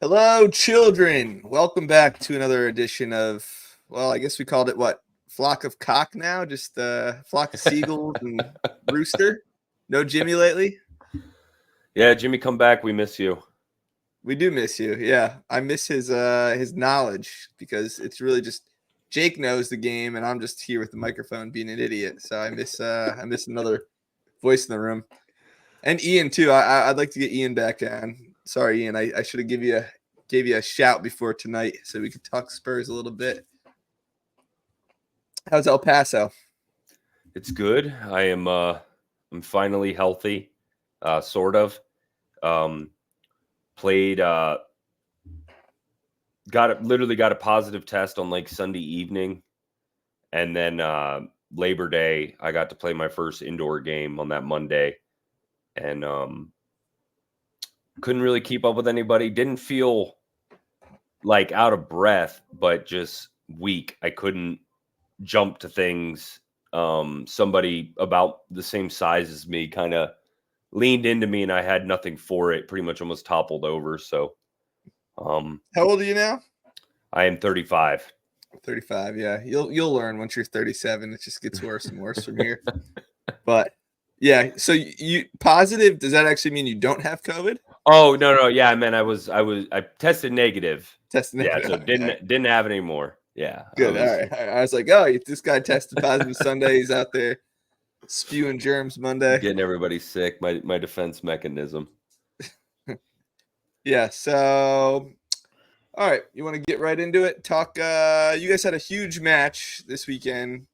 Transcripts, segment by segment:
Hello, children. Welcome back to another edition of, well, I guess we called it what? Flock of cock now? Just flock of seagulls and rooster? No Jimmy lately? Yeah, Jimmy, come back. We miss you. We do miss you. Yeah. I miss his knowledge because it's really just Jake knows the game and I'm just here with the microphone being an idiot. So I miss another voice in the room. And Ian too. I'd like to get Ian back on. Sorry, Ian. I should have gave you a shout before tonight so we could talk Spurs a little bit. How's El Paso? It's good. I'm finally healthy, sort of. Played literally got a positive test on like Sunday evening, and then Labor Day I got to play my first indoor game on that Monday, and couldn't really keep up with anybody. Didn't feel like out of breath, but just weak. I couldn't jump to things. Somebody about the same size as me kind of leaned into me and I had nothing for it, pretty much almost toppled over. So How old are you now? I am 35. 35. Yeah. You'll learn once you're 37. It just gets worse and worse from here. But yeah, so you positive, does that actually mean you don't have COVID? Oh, no. Yeah, I tested negative. Tested Yeah, negative. so Okay. didn't have it anymore. Yeah. Good. All right. I was like, oh, this guy tested positive Sunday. He's out there spewing germs Monday. Getting everybody sick, my defense mechanism. Yeah. So, all right. You want to get right into it? Talk. You guys had a huge match this weekend.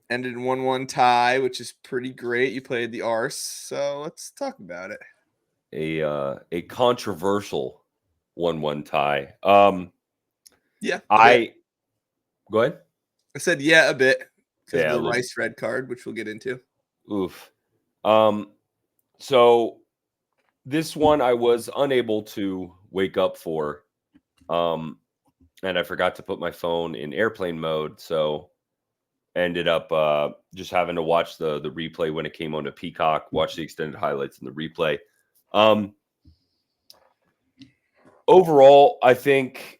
Ended in 1-1 tie, which is pretty great. You played the Arse. So let's talk about it. A controversial 1-1 tie. Yeah. Go ahead. I said, yeah, a bit because Yeah, of the Rice red card, which we'll get into. Oof. So this one I was unable to wake up for. And I forgot to put my phone in airplane mode, so ended up just having to watch the replay when it came on to Peacock, watch the extended highlights in the replay. Overall, I think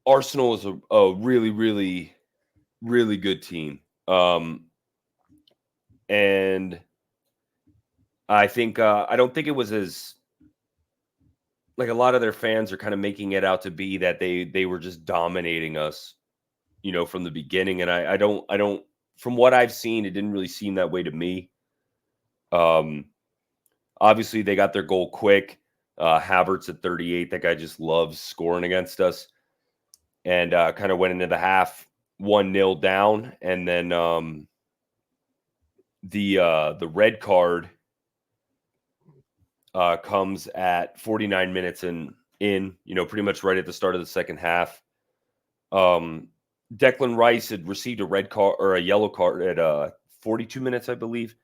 Arsenal is a really, really, really good team. And I think I don't think it was as like a lot of their fans are kind of making it out to be that they were just dominating us, from the beginning. And I don't from what I've seen, it didn't really seem that way to me. Obviously they got their goal quick. Havertz at 38. That guy just loves scoring against us. And kind of went into the half 1-0 down. And then the red card comes at 49 minutes in, pretty much right at the start of the second half. Declan Rice had received a red card or a yellow card at 42 minutes, I believe.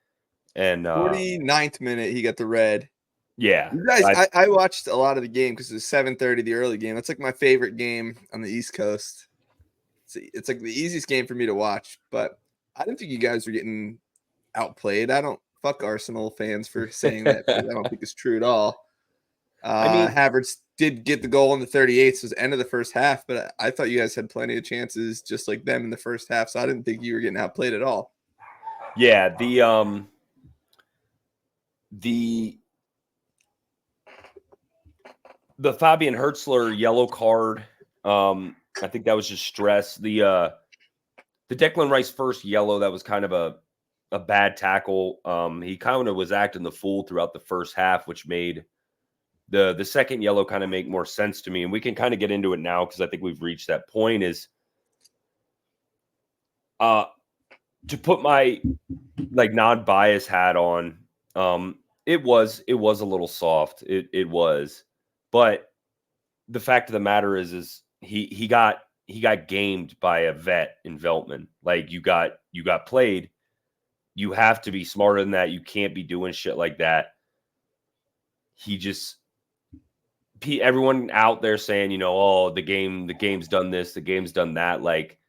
And 49th minute, he got the red. Yeah. You guys, I watched a lot of the game because it was 7:30, the early game. That's like my favorite game on the East Coast. It's like the easiest game for me to watch, but I didn't think you guys were getting outplayed. I don't fuck Arsenal fans for saying that because I don't think it's true at all. Havertz did get the goal in the 38th, so it was the end of the first half, but I thought you guys had plenty of chances just like them in the first half, so I didn't think you were getting outplayed at all. Yeah, the Fabian Hertzler yellow card, I think that was just stress. The Declan Rice first yellow, that was kind of a bad tackle. He kind of was acting the fool throughout the first half, which made the second yellow kind of make more sense to me. And we can kind of get into it now because I think we've reached that point. Is to put my like non-bias hat on, it was a little soft. It was, but the fact of the matter is he got gamed by a vet in Veltman. Like you got played. You have to be smarter than that. You can't be doing shit like that. Everyone out there saying, oh, the game's done this, the game's done that. Like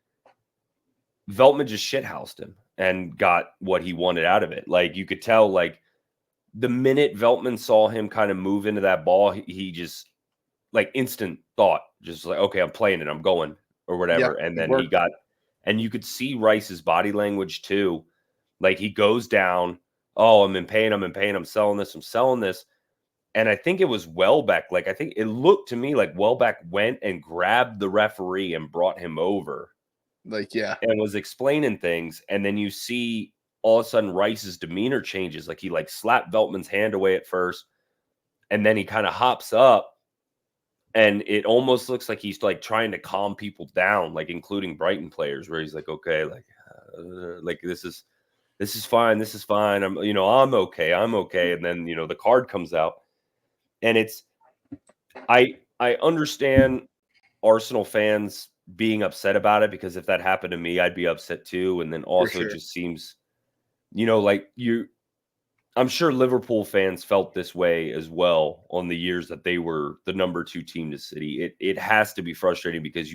Veltman just shithoused him and got what he wanted out of it. Like you could tell, like the minute Veltman saw him kind of move into that ball, he just like instant thought, just like, okay, I'm playing it, I'm going or whatever. Yeah, And it then worked. and you could see Rice's body language too. Like he goes down, oh, I'm in pain, I'm selling this. And I think it was Welbeck. Like, I think it looked to me like Welbeck went and grabbed the referee and brought him over. Like, yeah. And was explaining things. And then you see all of a sudden Rice's demeanor changes. Like he like slapped Veltman's hand away at first. And then he kind of hops up. And it almost looks like he's like trying to calm people down, like including Brighton players, where he's like, okay, like this is fine. This is fine. I'm okay. And then, the card comes out. And I understand Arsenal fans being upset about it, because if that happened to me, I'd be upset too. And then also sure. It just seems, I'm sure Liverpool fans felt this way as well on the years that they were the number 2 team to City. It has to be frustrating because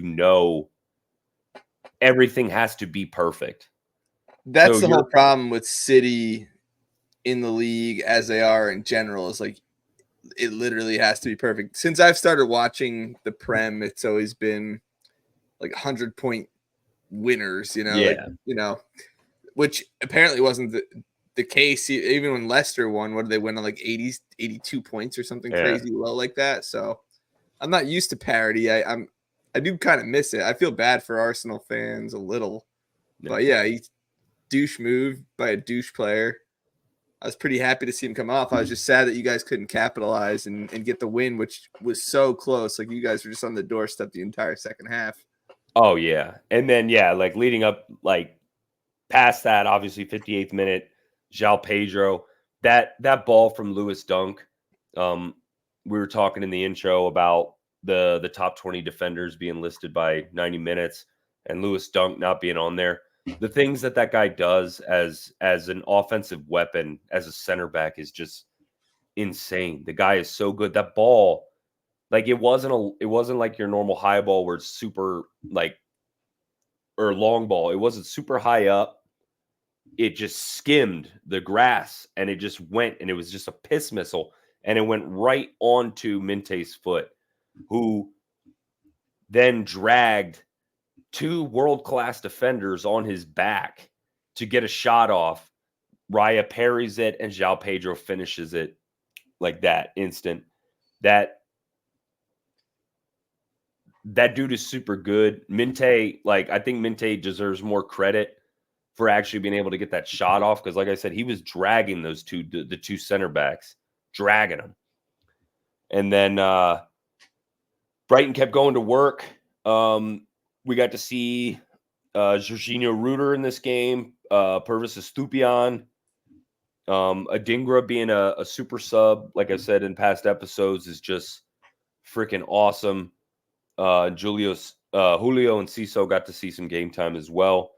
everything has to be perfect. That's the whole problem with City in the league as they are in general, is like it literally has to be perfect. Since I've started watching the Prem, it's always been like 100-point winners, Yeah. which apparently wasn't the case. Even when Leicester won, what did they win on, like 82 points or something crazy low like that? So I'm not used to parity. I do kind of miss it. I feel bad for Arsenal fans a little, but yeah, douche move by a douche player. I was pretty happy to see him come off. I was just sad that you guys couldn't capitalize and get the win, which was so close. Like, you guys were just on the doorstep the entire second half. Oh, yeah. And then, like leading up, like past that, obviously 58th minute, João Pedro, that ball from Lewis Dunk. We were talking in the intro about the top 20 defenders being listed by 90 minutes and Lewis Dunk not being on there. The things that guy does as an offensive weapon as a center back is just insane. The guy is so good. That ball, like it wasn't like your normal high ball where it's super or long ball. It wasn't super high up. It just skimmed the grass and it just went, and it was just a piss missile, and it went right onto Minte's foot, who then dragged 2 world-class defenders on his back to get a shot off. Raya parries it, and João Pedro finishes it like that instant. That dude is super good. Minte, I think Minte deserves more credit for actually being able to get that shot off, because like I said, he was dragging those the 2 center backs, dragging them. And then Brighton kept going to work. We got to see Jorginho Ruder in this game, Pervis Estupiñán, Adingra being a super sub, like I said in past episodes, is just freaking awesome. Julio and Ciso got to see some game time as well.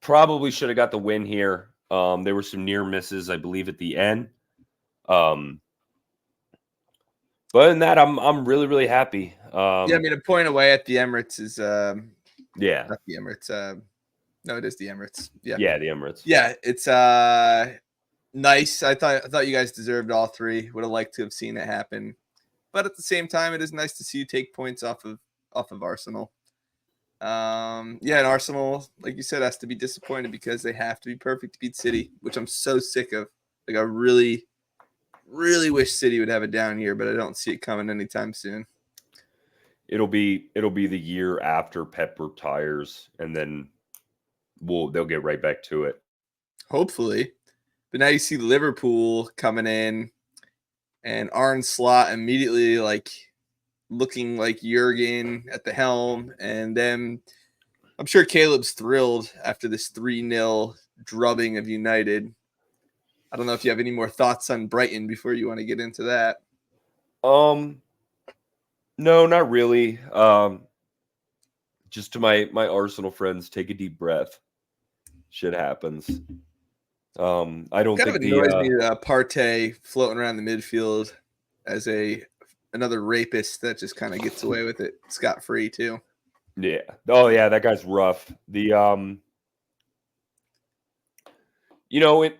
Probably should have got the win here. There were some near misses, I believe, at the end. But in that, I'm really, really happy. Yeah, I mean, a point away at the Emirates is not the Emirates. No, it is the Emirates. Yeah, the Emirates. Yeah, it's nice. I thought you guys deserved all 3. Would have liked to have seen it happen, but at the same time, it is nice to see you take points off of Arsenal. And Arsenal, like you said, has to be disappointed because they have to be perfect to beat City, which I'm so sick of. Like, I really, really wish City would have a down year, but I don't see it coming anytime soon. It'll be the year after Pep retires, and then they'll get right back to it. Hopefully. But now you see Liverpool coming in, and Arne Slot immediately looking like Jurgen at the helm, and then I'm sure Caleb's thrilled after this 3-0 drubbing of United. I don't know if you have any more thoughts on Brighton before you want to get into that. No, not really. Just to my Arsenal friends, take a deep breath. Shit happens. I don't think annoys me Partey floating around the midfield as another rapist that just kind of gets away with it scot-free too. Yeah. Oh yeah, that guy's rough.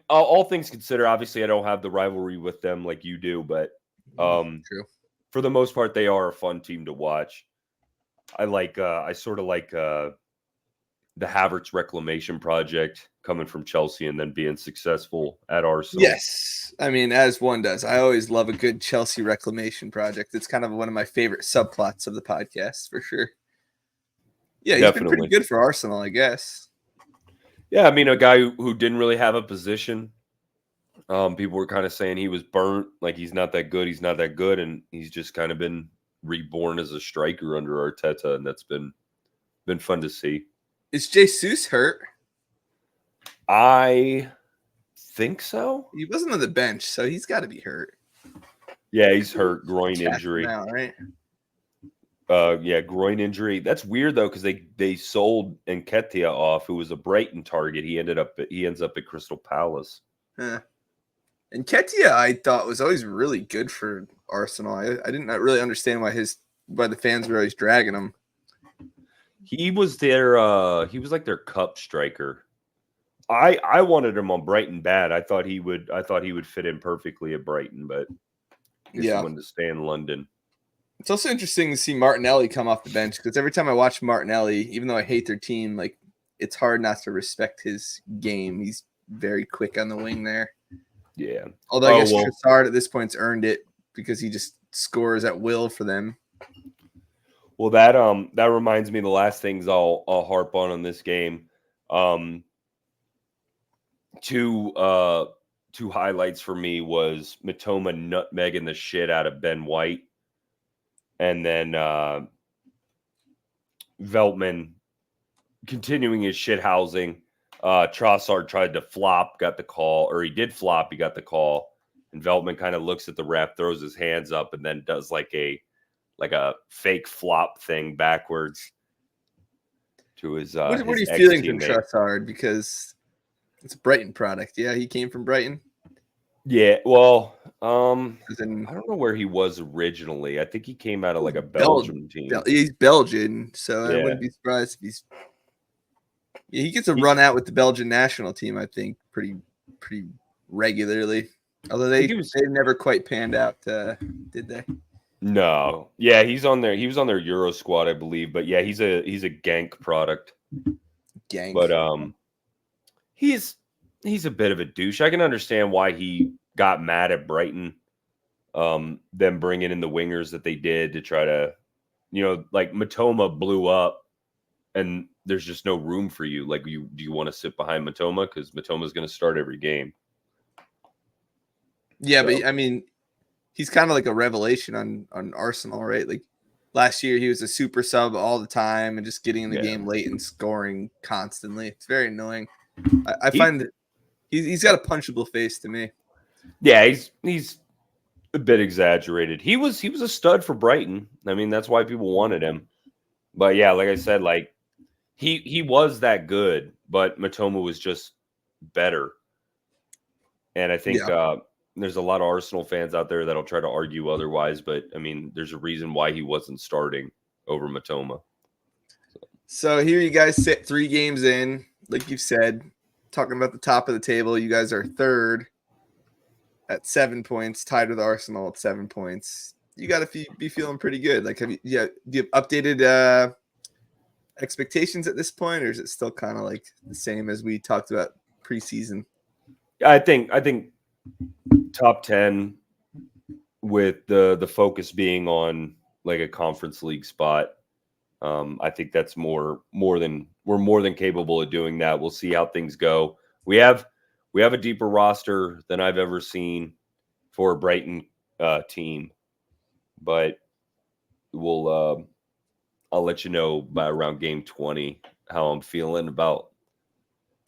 all things considered, obviously I don't have the rivalry with them like you do, but True. for the most part, they are a fun team to watch. I sort of like the Havertz reclamation project coming from Chelsea and then being successful at Arsenal. Yes. I mean, as one does. I always love a good Chelsea reclamation project. It's kind of one of my favorite subplots of the podcast for sure. Yeah, he's been pretty good for Arsenal, I guess. Yeah, I mean, a guy who didn't really have a position. People were kind of saying he was burnt, like he's not that good, and he's just kind of been reborn as a striker under Arteta, and that's been fun to see. Is Jesus hurt? I think so. He wasn't on the bench, so he's got to be hurt. Yeah, he's hurt, groin injury. Now, right? Yeah, groin injury. That's weird though, because they sold Nketiah off, who was a Brighton target. He ends up at Crystal Palace. Nketiah, I thought, was always really good for Arsenal. I didn't really understand why the fans were always dragging him. He was like their cup striker. I wanted him on Brighton bad. I thought he would fit in perfectly at Brighton, but he wanted to stay in London. It's also interesting to see Martinelli come off the bench, because every time I watch Martinelli, even though I hate their team, like, it's hard not to respect his game. He's very quick on the wing there. Yeah. Although I guess Trossard at this point's earned it because he just scores at will for them. Well, that reminds me of the last things I'll harp on this game. Two highlights for me was Mitoma nutmegging the shit out of Ben White, and then Veltman continuing his shit housing. Trossard tried to flop, got the call, or he did flop, he got the call, and Veltman kind of looks at the ref, throws his hands up, and then does like a fake flop thing backwards to his. What are you feeling from Trossard? Because it's a Brighton product. Yeah, he came from Brighton. Yeah, well, I don't know where he was originally. I think he came out of like a Belgian team. He's Belgian, so I wouldn't be surprised if he's. Yeah, he gets a run out with the Belgian national team, I think, pretty regularly. Although they never quite panned out, did they? No. Yeah, he's on there. He was on their Euro squad, I believe. But yeah, he's a Genk product. Genk. But he's a bit of a douche. I can understand why he got mad at Brighton, them bringing in the wingers that they did to try to, like Mitoma blew up, and there's just no room for you. Like, do you want to sit behind Mitoma? Because Mitoma's going to start every game. Yeah, so. But I mean, he's kind of like a revelation on Arsenal, right? Like last year, he was a super sub all the time and just getting in the game late and scoring constantly. It's very annoying. I find that he's got a punchable face to me. Yeah, he's a bit exaggerated. He was a stud for Brighton. I mean, that's why people wanted him. But yeah, like I said, like he was that good, but Mitoma was just better. And I think there's a lot of Arsenal fans out there that'll try to argue otherwise, but I mean, there's a reason why he wasn't starting over Mitoma. So here you guys sit 3 games in, like you've said, talking about the top of the table. You guys are third at 7 points, tied with Arsenal at 7 points. You got to be feeling pretty good. Like, do you have updated expectations at this point, or is it still kind of like the same as we talked about preseason? I think top 10 with the focus being on like a conference league spot. I think that's we're more than capable of doing that. We'll see how things go. We have a deeper roster than I've ever seen for a Brighton team, but I'll let you know by around game 20 how I'm feeling about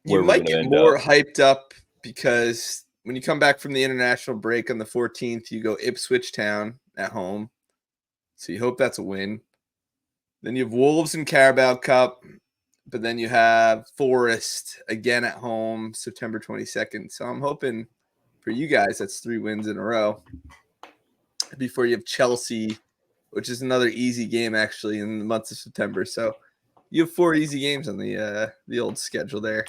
where you might get more hyped up, because when you come back from the international break on the 14th, you go Ipswich Town at home. So you hope that's a win. Then you have Wolves in Carabao Cup, but then you have Forest again at home September 22nd. So I'm hoping for you guys that's 3 wins in a row before you have Chelsea, which is another easy game actually in the month of September. So you have 4 easy games on the old schedule there.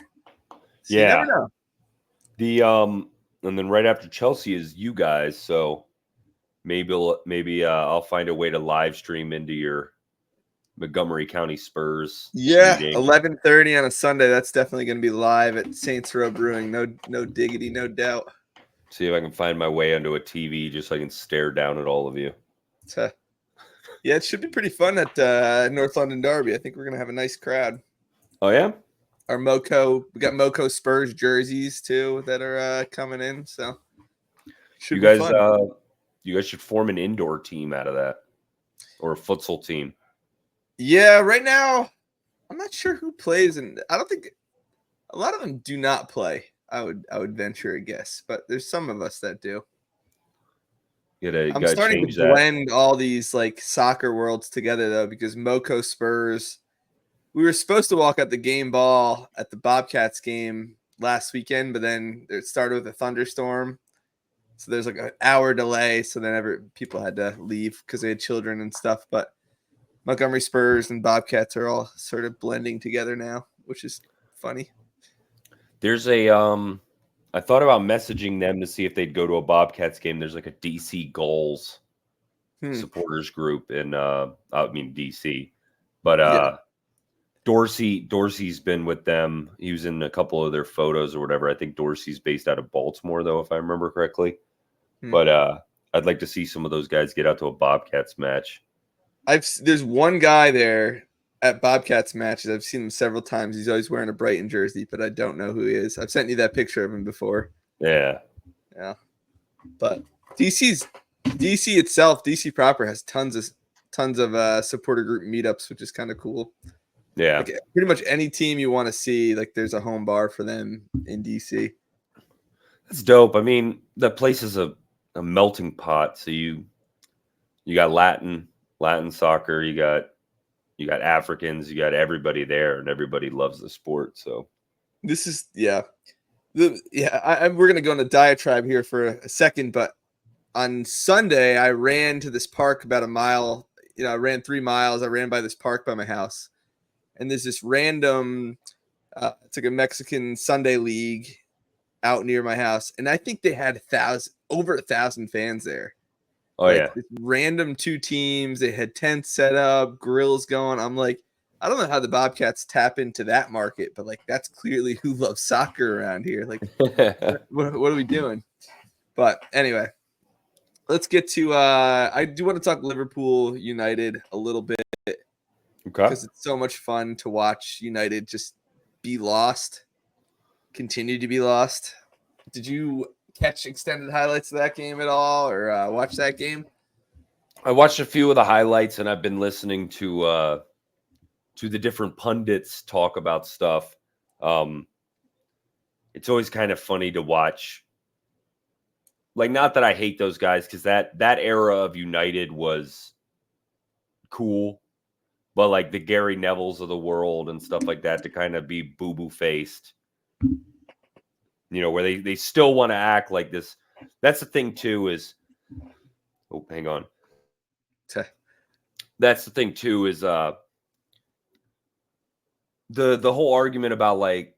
So yeah. You never know. And then right after Chelsea is you guys, so maybe I'll find a way to live stream into your Montgomery County Spurs Yeah, meeting. 11:30 on a Sunday. That's definitely going to be live at Saints Row Brewing. No diggity, no doubt. See if I can find my way onto a TV just so I can stare down at all of you. Yeah, it should be pretty fun at North London Derby. I think we're going to have a nice crowd. Oh yeah, We got Moco Spurs jerseys too that are coming in. So you guys should form an indoor team out of that, or a futsal team. Yeah, right now I'm not sure who plays, and I don't think a lot of them do not play. I would venture a guess, but there's some of us that do. I'm starting to blend all these like soccer worlds together though, because Moco Spurs. We were supposed to walk out the game ball at the Bobcats game last weekend, but then it started with a thunderstorm. So there's like an hour delay. So then people had to leave because they had children and stuff. But Montgomery Spurs and Bobcats are all sort of blending together now, which is funny. There's I thought about messaging them to see if they'd go to a Bobcats game. There's like a DC Goals supporters group in DC. But Yeah. Dorsey's been with them. He was in a couple of their photos or whatever. I think Dorsey's based out of Baltimore, though, if I remember correctly. But I'd like to see some of those guys get out to a Bobcats match. There's one guy there at Bobcats matches. I've seen him several times. He's always wearing a Brighton jersey, but I don't know who he is. I've sent you that picture of him before. Yeah. But DC itself, DC proper has tons of supporter group meetups, which is kind of cool. Yeah. Like pretty much any team you want to see, like there's a home bar for them in DC. That's dope. I mean, the place is a melting pot. So you got Latin soccer, you got Africans, you got everybody there, and everybody loves the sport. So this is we're gonna go on a diatribe here for a second, but on Sunday I ran to this park about a mile. I ran 3 miles. I ran by this park by my house, and there's this random. It's like a Mexican Sunday league out near my house, and I think they had over 1,000 fans there. Oh, yeah. Random 2 teams. They had tents set up, grills going. I'm like, I don't know how the Bobcats tap into that market, but like that's clearly who loves soccer around here. Like, what are we doing? But anyway, let's get to. I do want to talk Liverpool United a little bit, okay, because it's so much fun to watch United just be lost, continue to be lost. Did you catch extended highlights of that game at all, or watch that game? I watched a few of the highlights, and I've been listening to the different pundits talk about stuff. It's always kind of funny to watch. Like, not that I hate those guys, because that era of United was cool, but like the Gary Nevilles of the world and stuff like that, to kind of be boo-boo faced. Where they still want to act like this. That's the thing too is, oh, hang on. That's the thing too is the whole argument about like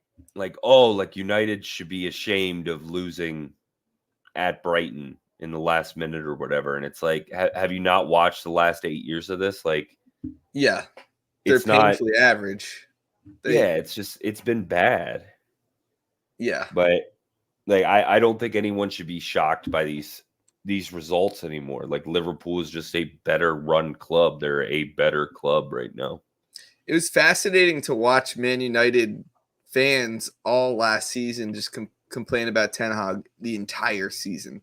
United should be ashamed of losing at Brighton in the last minute or whatever. And it's like, have you not watched the last 8 years of this? Like, yeah, they're painfully average. It's been bad. Yeah. But like I don't think anyone should be shocked by these results anymore. Like, Liverpool is just a better run club. They're a better club right now. It was fascinating to watch Man United fans all last season just complain about Ten Hag the entire season.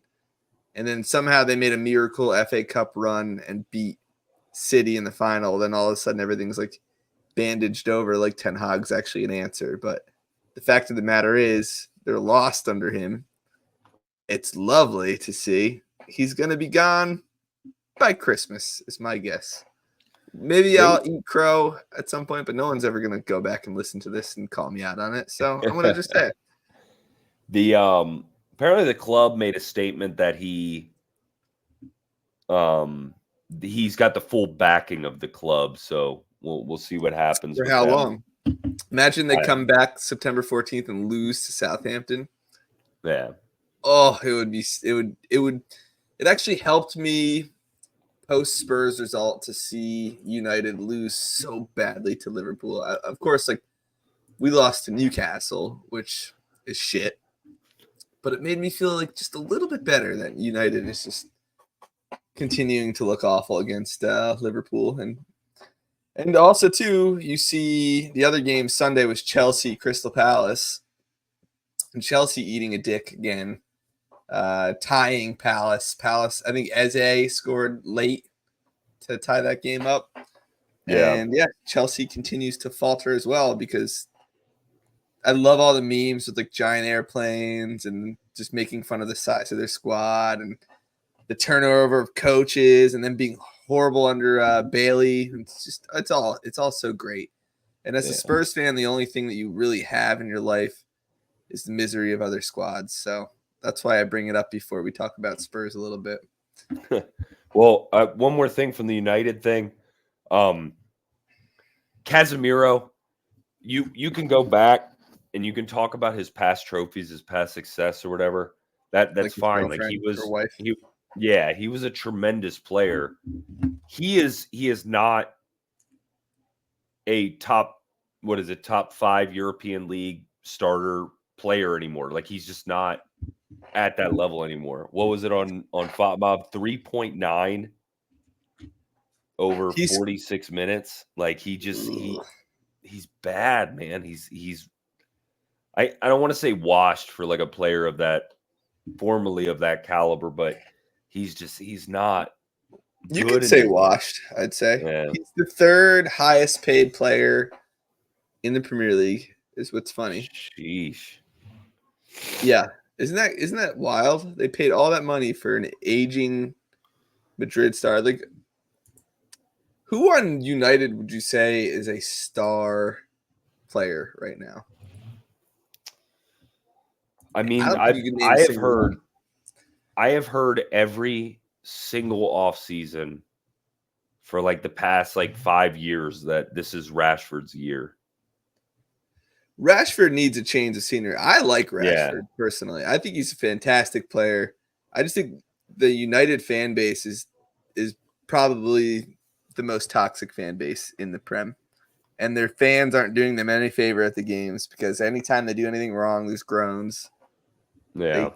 And then somehow they made a miracle FA Cup run and beat City in the final. Then all of a sudden everything's like bandaged over, like Ten Hag's actually an answer. But the fact of the matter is, they're lost under him. It's lovely to see. He's going to be gone by Christmas, is my guess. Maybe I'll eat crow at some point, but no one's ever going to go back and listen to this and call me out on it. So I'm going to just say it. Apparently the club made a statement that he's got the full backing of the club. So we'll see what happens. For how long? Imagine they come back September 14th and lose to Southampton. Yeah. Oh, it actually helped me post Spurs result to see United lose so badly to Liverpool. Of course, like we lost to Newcastle, which is shit, but it made me feel like just a little bit better that United is just continuing to look awful against Liverpool. And also too, you see the other game Sunday was Chelsea Crystal Palace, and Chelsea eating a dick again, tying Palace. Palace, I think Eze scored late to tie that game up. Yeah. And yeah, Chelsea continues to falter as well because I love all the memes with like giant airplanes and just making fun of the size of their squad and the turnover of coaches and then being horrible under Bailey. It's all so great. And as a Spurs fan, the only thing that you really have in your life is the misery of other squads. So that's why I bring it up before we talk about Spurs a little bit. Well, one more thing from the United thing. Casemiro, you can go back and you can talk about his past trophies, his past success or whatever. That's Like fine. Like he was a tremendous player. He is not a top 5 European League starter player anymore. Like he's just not at that level anymore. What was it on FotMob? 3.9 over 46 minutes. Like he's bad, man. I don't want to say washed for like a player of that formerly of that caliber, but he's not. You could say washed, I'd say. Yeah. He's the third highest paid player in the Premier League, is what's funny. Sheesh. Yeah. Isn't that wild? They paid all that money for an aging Madrid star. Like, who on United would you say is a star player right now? I mean, I have heard every single offseason for like the past like 5 years that this is Rashford's year. Rashford needs a change of scenery. I like Rashford personally. I think he's a fantastic player. I just think the United fan base is probably the most toxic fan base in the Prem. And their fans aren't doing them any favor at the games because anytime they do anything wrong, there's groans. Yeah.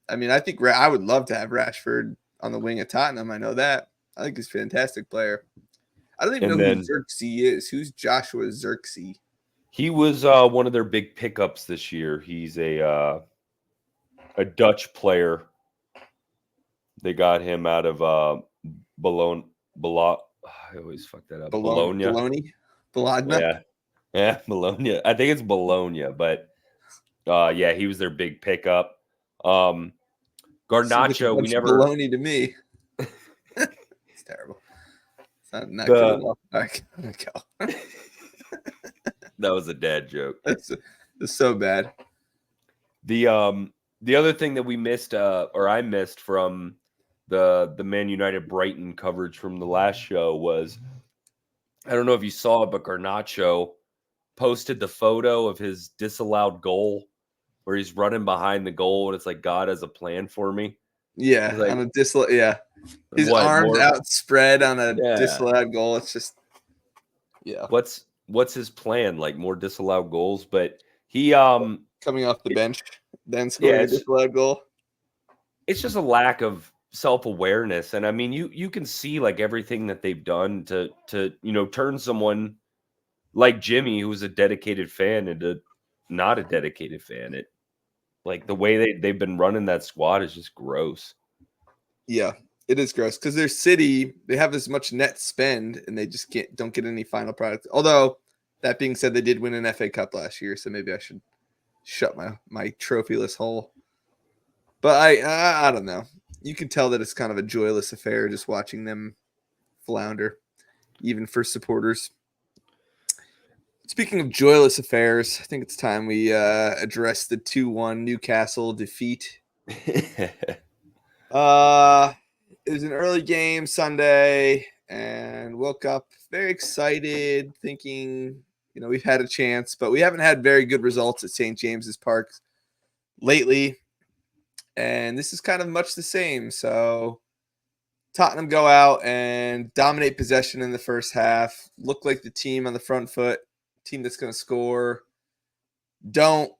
I mean, I think I would love to have Rashford on the wing at Tottenham. I know that. I think he's a fantastic player. I don't even know who Xerxes is. Who's Joshua Xerxes? He was one of their big pickups this year. He's a Dutch player. They got him out of Bologna. I always fuck that up. Bologna. Yeah, Bologna. I think it's Bologna, but he was their big pickup. Garnacho, we never Bologna to me. It's terrible. It's not good enough. Right. Go. That was a dad joke. It's so bad. The other thing that we missed, or I missed from the Man United Brighton coverage from the last show was, I don't know if you saw it, but Garnacho posted the photo of his disallowed goal where he's running behind the goal and it's like God has a plan for me. Yeah, like, on a his arms outspread on a disallowed goal. It's just What's his plan? Like more disallowed goals, but he coming off the bench, then scoring a disallowed goal. It's just a lack of self-awareness, and I mean, you can see like everything that they've done to turn someone like Jimmy, who's a dedicated fan, into not a dedicated fan. It like the way they've been running that squad is just gross. Yeah, it is gross because their city, they have as much net spend and they just don't get any final product. Although that being said, they did win an FA Cup last year, so maybe I should shut my trophyless hole. But I don't know. You can tell that it's kind of a joyless affair just watching them flounder, even for supporters. Speaking of joyless affairs, I think it's time we address the 2-1 Newcastle defeat. It was an early game Sunday and woke up very excited thinking, we've had a chance, but we haven't had very good results at St. James's Park lately. And this is kind of much the same. So Tottenham go out and dominate possession in the first half, look like the team on the front foot, team that's going to score. Don't,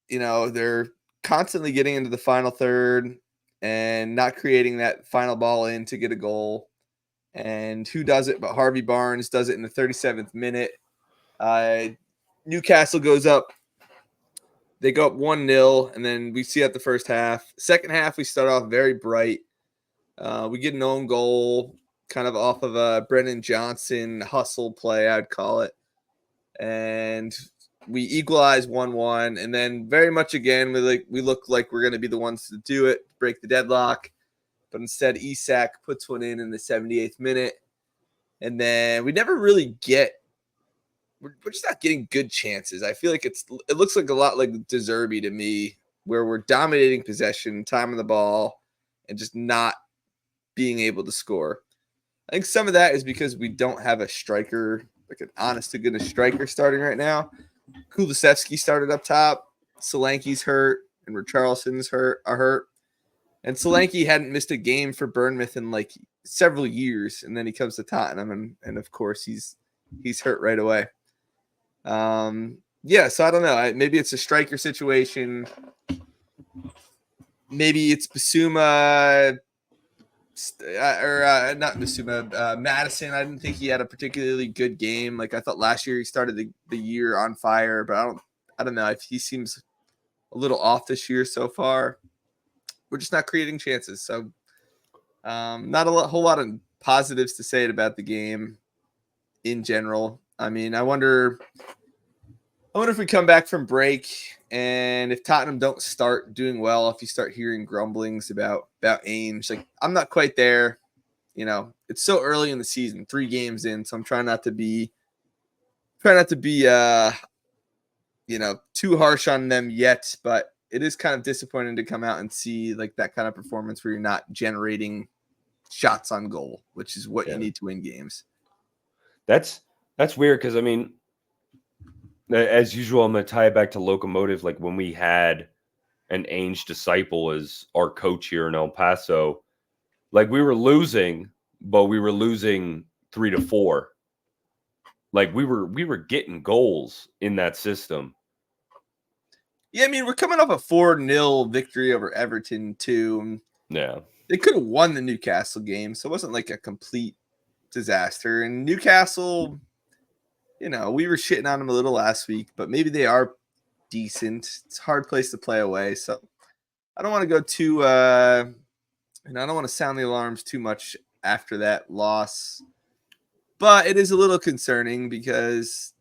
they're constantly getting into the final third and not creating that final ball in to get a goal. And who does it but Harvey Barnes does it in the 37th minute. Newcastle goes up. They go up 1-0, and then we see at the first half. Second half, we start off very bright. We get an own goal, kind of off of a Brennan Johnson hustle play, I'd call it. And we equalize 1-1, and then very much again, we look like we're going to be the ones to do it, break the deadlock. But instead, Isak puts one in the 78th minute. And then we never really we're just not getting good chances. I feel like it looks like a lot like De Zerbi to me, where we're dominating possession, time on the ball, and just not being able to score. I think some of that is because we don't have a striker, like an honest-to-goodness striker starting right now. Kulusevski started up top. Solanke's hurt, and Richarlison's hurt. And Solanke hadn't missed a game for Bournemouth in like several years, and then he comes to Tottenham, and of course he's hurt right away. So I don't know. Maybe it's a striker situation. Maybe it's Bissouma or not Bissouma, Madison. I didn't think he had a particularly good game. Like I thought last year he started the year on fire, but I don't know if he seems a little off this year so far. We're just not creating chances. So not whole lot of positives to say about the game in general. I mean, I wonder if we come back from break and if Tottenham don't start doing well, if you start hearing grumblings about Ainge. Like, I'm not quite there. It's so early in the season, 3 games in, so I'm trying not to be too harsh on them yet, but it is kind of disappointing to come out and see like that kind of performance where you're not generating shots on goal, which is what you need to win games. That's weird because, I mean, as usual, I'm going to tie it back to Locomotive. Like when we had an Ainge disciple as our coach here in El Paso, like we were losing, but we were losing 3-4. Like we were getting goals in that system. Yeah, I mean, we're coming off a 4-0 victory over Everton too. Yeah. They could have won the Newcastle game, so it wasn't like a complete disaster. And Newcastle, we were shitting on them a little last week, but maybe they are decent. It's a hard place to play away, so I don't want to go too I don't want to sound the alarms too much after that loss. But it is a little concerning because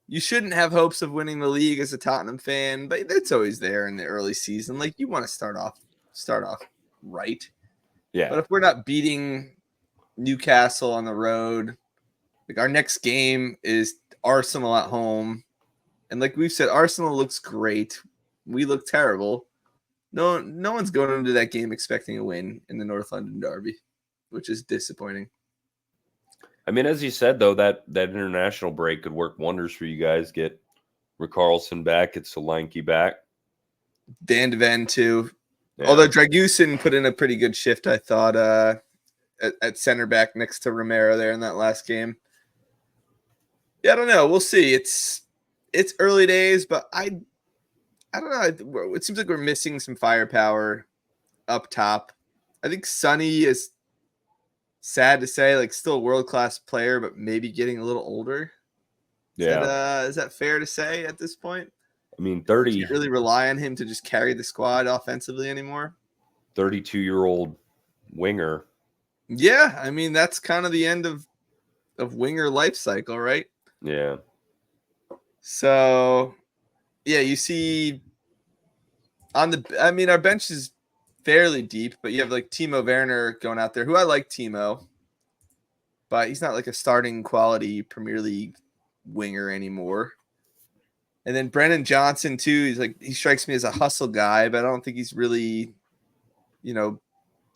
you shouldn't have hopes of winning the league as a Tottenham fan, but it's always there in the early season. Like you want to start off right. Yeah. But if we're not beating Newcastle on the road, like our next game is Arsenal at home. And like we've said, Arsenal looks great. We look terrible. No one's going into that game expecting a win in the North London derby, which is disappointing. I mean, as you said, though, that international break could work wonders for you guys. Get Richarlison back, get Solanke back. Dan de Ven, too. Yeah. Although Dragusin put in a pretty good shift, I thought, at center back next to Romero there in that last game. Yeah, I don't know. We'll see. It's early days, but I don't know. It seems like we're missing some firepower up top. I think Sonny is, sad to say, like still a world-class player, but maybe getting a little older. Is that fair to say at this point? I mean, 30. You can't really rely on him to just carry the squad offensively anymore. 32-year-old winger. Yeah, I mean that's kind of the end of winger life cycle, right? Yeah. So, yeah, you see our bench is fairly deep, but you have like Timo Werner going out there, who I like Timo, but he's not like a starting quality Premier League winger anymore. And then Brennan Johnson too. He strikes me as a hustle guy, but I don't think he's really,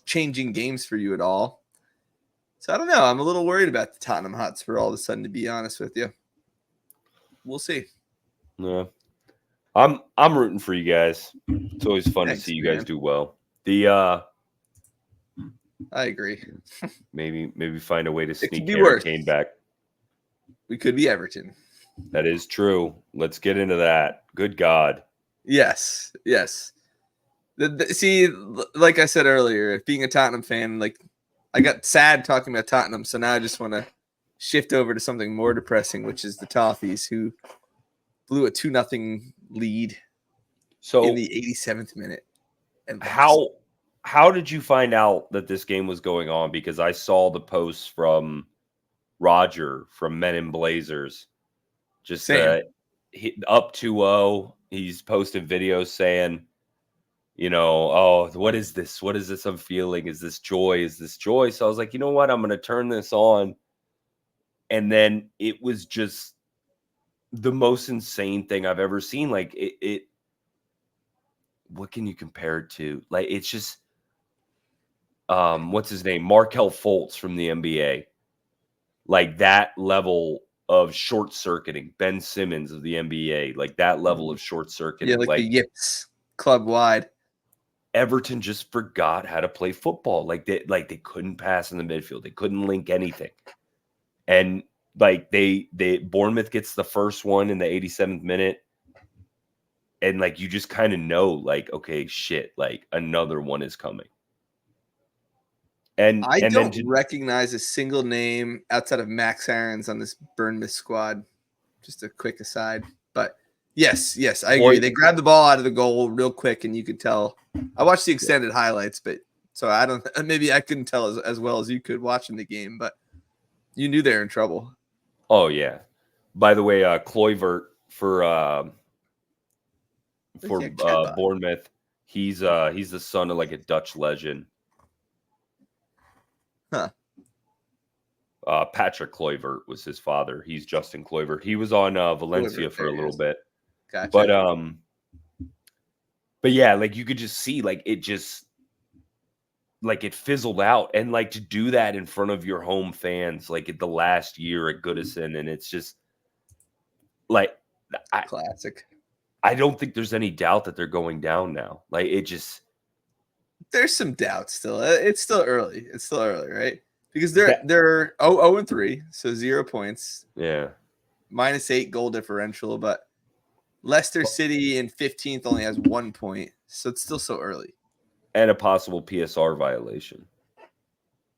changing games for you at all. So I don't know. I'm a little worried about the Tottenham Hotspur all of a sudden, to be honest with you. We'll see. Yeah. I'm rooting for you guys. It's always fun Thanks, to see you man. guys do well. The I agree. maybe find a way to It could sneak be Harry worse. Kane back. We could be Everton. That is true. Let's get into that. Good God. Yes. See, like I said earlier, being a Tottenham fan, like I got sad talking about Tottenham, so now I just want to shift over to something more depressing, which is the Toffees, who blew a 2-0 lead So in the 87th minute. And how did you find out that this game was going on? Because I saw the posts from Roger from Men in Blazers, just Same. up 2-0. He's posted videos saying, oh, what is this? What is this I'm feeling? Is this joy? Is this joy? So I was like, you know what? I'm going to turn this on. And then it was just the most insane thing I've ever seen. Like what can you compare it to? Like, it's just, what's his name? Markel Fultz from the NBA. Like that level of short circuiting. Ben Simmons of the NBA. Like that level of short circuiting. Yeah, like the Yips club wide. Everton just forgot how to play football. Like they couldn't pass in the midfield. They couldn't link anything. And like they Bournemouth gets the first one in the 87th minute. And like you just kind of know, like, okay, shit, like another one is coming. And I don't then recognize a single name outside of Max Aarons on this Bournemouth squad. Just a quick aside. But yes, I agree. They grabbed the ball out of the goal real quick, and you could tell. I watched the extended highlights, but so I don't. Maybe I couldn't tell as well as you could watching the game, but you knew they were in trouble. Oh yeah. By the way, Kluivert for Bournemouth, he's the son of like a Dutch legend. Huh. Patrick Kluivert was his father. He's Justin Kluivert. He was on Valencia for a little bit. Gotcha. But yeah, like you could just see, like it just, like it fizzled out, and like to do that in front of your home fans, like at the last year at Goodison, and it's just like classic. I don't think there's any doubt that they're going down now. Like it just. There's some doubt still. It's still early. Right? Because they're 0-3, so 0 points. Yeah. -8 goal differential, but Leicester City in 15th only has 1 point, so it's still so early. And a possible PSR violation.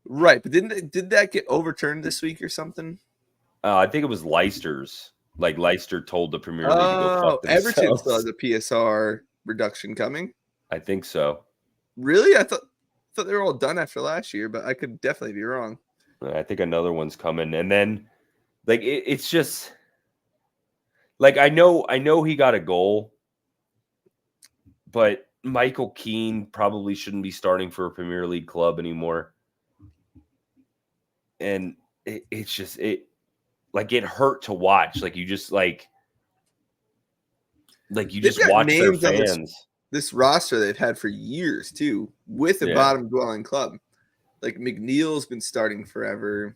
Right, but did that get overturned this week or something? I think it was Leicester's. Like Leicester told the Premier League to go fuck themselves. Everton still has a PSR reduction coming. I think so. Really? I thought they were all done after last year, but I could definitely be wrong. I think another one's coming, and then like it's just like I know he got a goal, but Michael Keane probably shouldn't be starting for a Premier League club anymore. And it's just like it hurt to watch. Like you just watch their fans. This roster they've had for years too, with a bottom dwelling club. Like McNeil's been starting forever.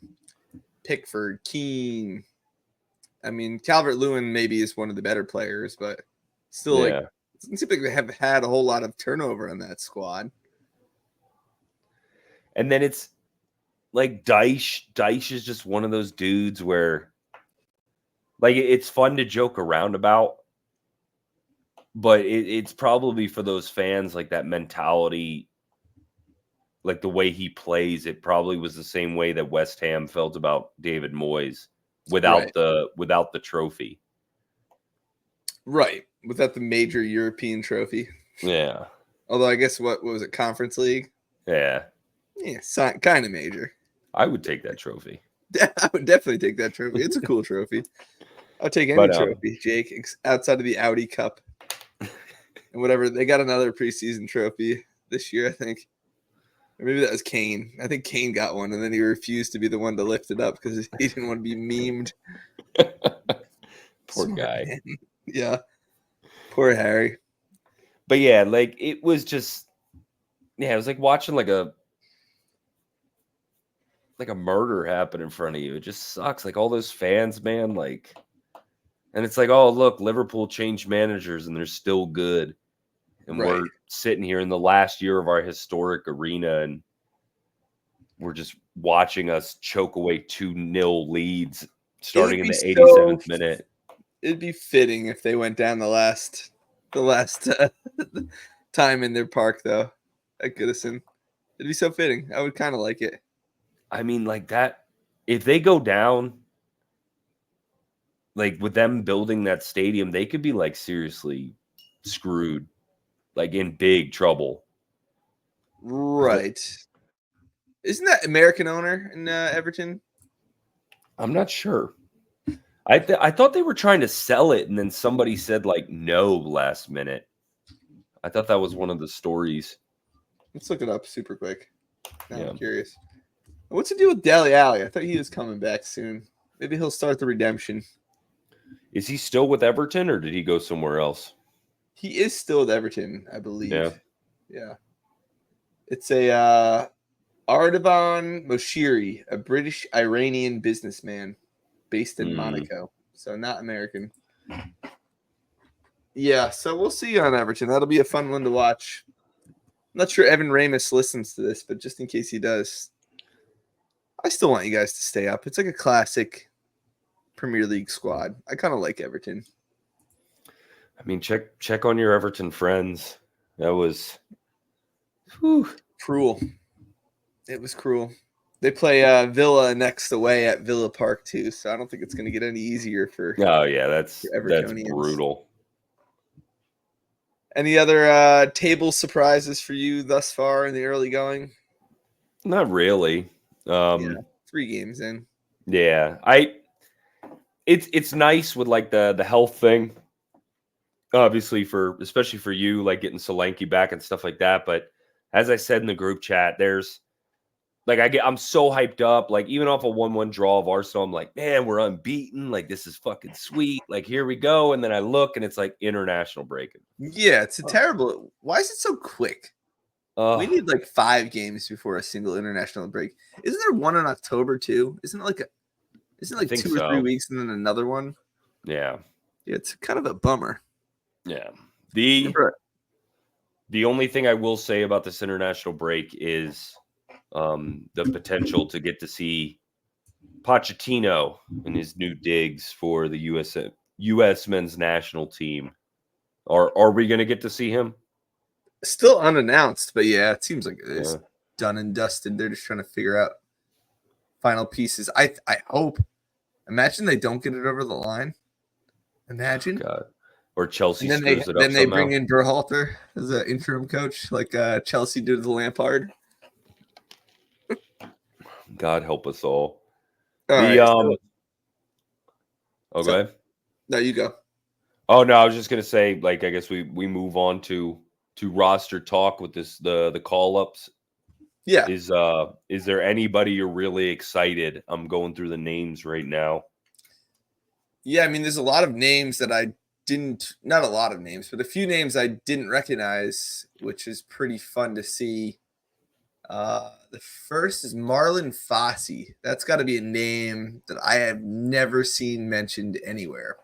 Pickford, Keane. I mean, Calvert-Lewin maybe is one of the better players, but still, like, it doesn't seem like they have had a whole lot of turnover on that squad. And then it's like Dyche. Dyche is just one of those dudes where, like, it's fun to joke around about, but it's probably for those fans, like that mentality, like the way he plays, it probably was the same way that West Ham felt about David Moyes without the trophy. Right. Without the major European trophy. Yeah. Although I guess what was it, Conference League? Yeah. Yeah, kind of major. I would take that trophy. I would definitely take that trophy. It's a cool trophy. I'll take any trophy, Jake, outside of the Audi Cup. And whatever. They got another preseason trophy this year, I think. Or maybe that was Kane. I think Kane got one, and then he refused to be the one to lift it up because he didn't want to be memed. Poor guy. Man. Yeah. Poor Harry. But yeah, like it was just, it was like watching like a murder happen in front of you. It just sucks. Like all those fans, man, like And it's like, oh, look, Liverpool changed managers and they're still good. And Right. we're sitting here in the last year of our historic arena and we're just watching us choke away 2-0 leads starting in the 87th minute. It'd be fitting if they went down the last time in their park, though, at Goodison. It'd be so fitting. I would kind of like it. I mean, like that, if they go down, like with them building that stadium, they could be like seriously screwed, like in big trouble. Right. Isn't that American owner in Everton? I'm not sure. I thought they were trying to sell it, and then somebody said like no last minute. I thought that was one of the stories. Let's look it up super quick. Now Yeah. I'm curious. What's the deal with Dele Alli? I thought he was coming back soon. Maybe he'll start the redemption. Is he still with Everton, or did he go somewhere else? He is still with Everton, I believe. Yeah. It's a Ardavan Moshiri, a British Iranian businessman based in Monaco. So not American. Yeah, so we'll see you on Everton. That'll be a fun one to watch. I'm not sure Evan Ramis listens to this, but just in case he does, I still want you guys to stay up. It's like a classic Premier League squad. I kind of like Everton. I mean, check on your Everton friends. That was cruel. It was cruel. They play Villa next away at Villa Park too, so I don't think it's going to get any easier for. Oh yeah, that's brutal. Any other table surprises for you thus far in the early going? Not really. 3 games in. Yeah, it's nice with like the health thing. Obviously, especially for you, like getting Solanke back and stuff like that. But as I said in the group chat, there's like I'm so hyped up. Like even off a 1-1 draw of Arsenal, I'm like, man, we're unbeaten. Like this is fucking sweet. Like here we go. And then I look and it's like international break. Yeah, it's a terrible. Why is it so quick? We need like 5 games before a single international break. Isn't there one in October too? Isn't it like 2 or 3 weeks and then another one? Yeah. Yeah, it's kind of a bummer. Yeah. The only thing I will say about this international break is the potential to get to see Pochettino in his new digs for the U.S. men's national team. Are we going to get to see him? Still unannounced, but yeah, it seems like it's done and dusted. They're just trying to figure out final pieces. I hope. Imagine they don't get it over the line. Imagine. Oh, God. Or Chelsea and screws it up Then they somehow. bring in Berhalter as an interim coach, like Chelsea did with Lampard. God help us all. Right, go ahead. No, you go. Oh no, I was just gonna say, like, I guess we move on to roster talk with this the call ups. Yeah. Is there anybody you're really excited? I'm going through the names right now. Yeah, I mean, there's a lot of names that not a lot of names, but a few names I didn't recognize, which is pretty fun to see. The first is Marlon Fossey. That's got to be a name that I have never seen mentioned anywhere.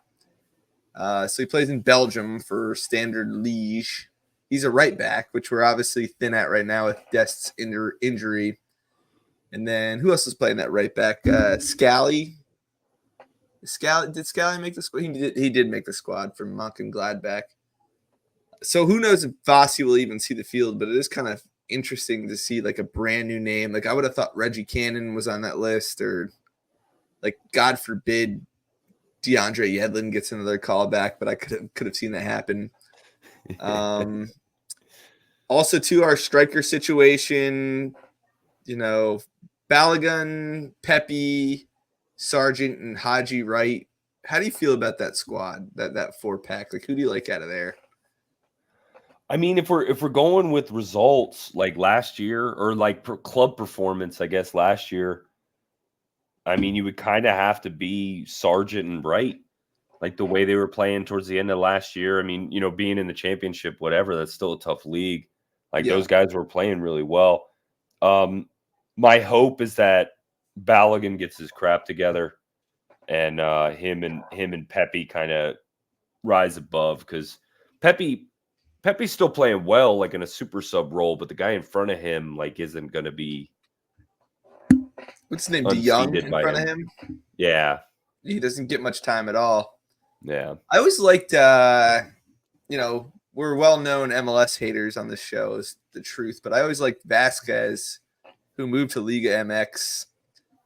So he plays in Belgium for Standard Liège. He's a right back, which we're obviously thin at right now with Dest's injury. And then who else is playing that right back? Scally. Did Scally make the squad? He did make the squad for Mönchengladbach. So who knows if Fossey will even see the field, but it is kind of interesting to see like a brand new name. Like I would have thought Reggie Cannon was on that list, or like God forbid DeAndre Yedlin gets another call back, but I could have seen that happen. Also to our striker situation, Balogun, Pepe, Sargent, and Haji Wright. How do you feel about that squad, that 4-pack? Like, who do you like out of there? I mean, if we're going with results like last year, or like club performance, I guess last year, I mean, you would kind of have to be Sargent and Wright, like the way they were playing towards the end of last year. I mean, being in the championship, whatever, that's still a tough league. Like those guys were playing really well. My hope is that Balogun gets his crap together and him and Pepe kind of rise above, because Pepe's still playing well, like in a super sub role, but the guy in front of him like isn't going to be What's his name? DeYoung unseated in by front of him. him. Yeah, He doesn't get much time at all. yeah. I always liked, we're well-known MLS haters on this show, is the truth, but I always liked Vasquez, who moved to Liga MX,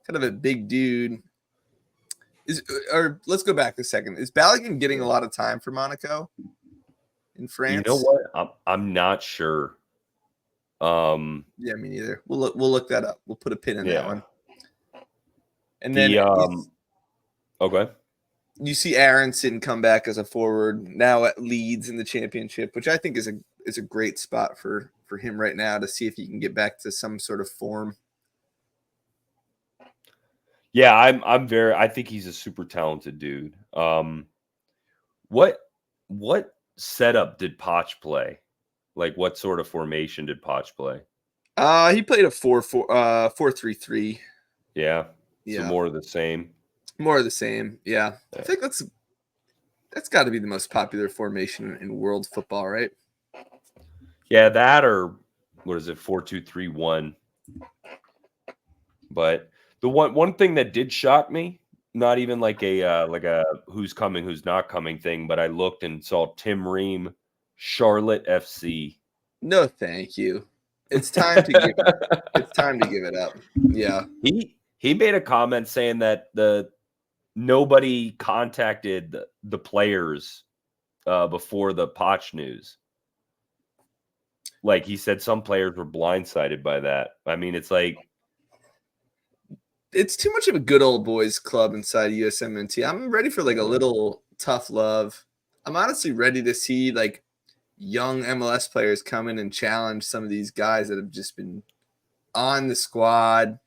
kind of a big dude. Let's go back a second. Is Balogun getting a lot of time for Monaco in France? You know what? I'm not sure. Yeah, me neither. We'll look that up. We'll put a pin in that one. And then okay. You see Aronson come back as a forward now at Leeds in the Championship, which I think is a great spot for him right now to see if he can get back to some sort of form. Yeah, I think he's a super talented dude. What setup did Poch play? Like, what sort of formation did Poch play? He played a 4-3-3. Yeah. So more of the same. More of the same. Yeah. I think that's got to be the most popular formation in world football, right? Yeah, that, or what is it, 4-2-3-1. But the one thing that did shock me, not even like a who's coming, who's not coming thing, but I looked and saw Tim Ream, Charlotte FC. No, thank you. It's time to give it up. Yeah. He made a comment saying that nobody contacted the players before the Poch news. Like, he said some players were blindsided by that. I mean, it's like, it's too much of a good old boys club inside USMNT. I'm ready for like a little tough love. I'm honestly ready to see like young MLS players come in and challenge some of these guys that have just been on the squad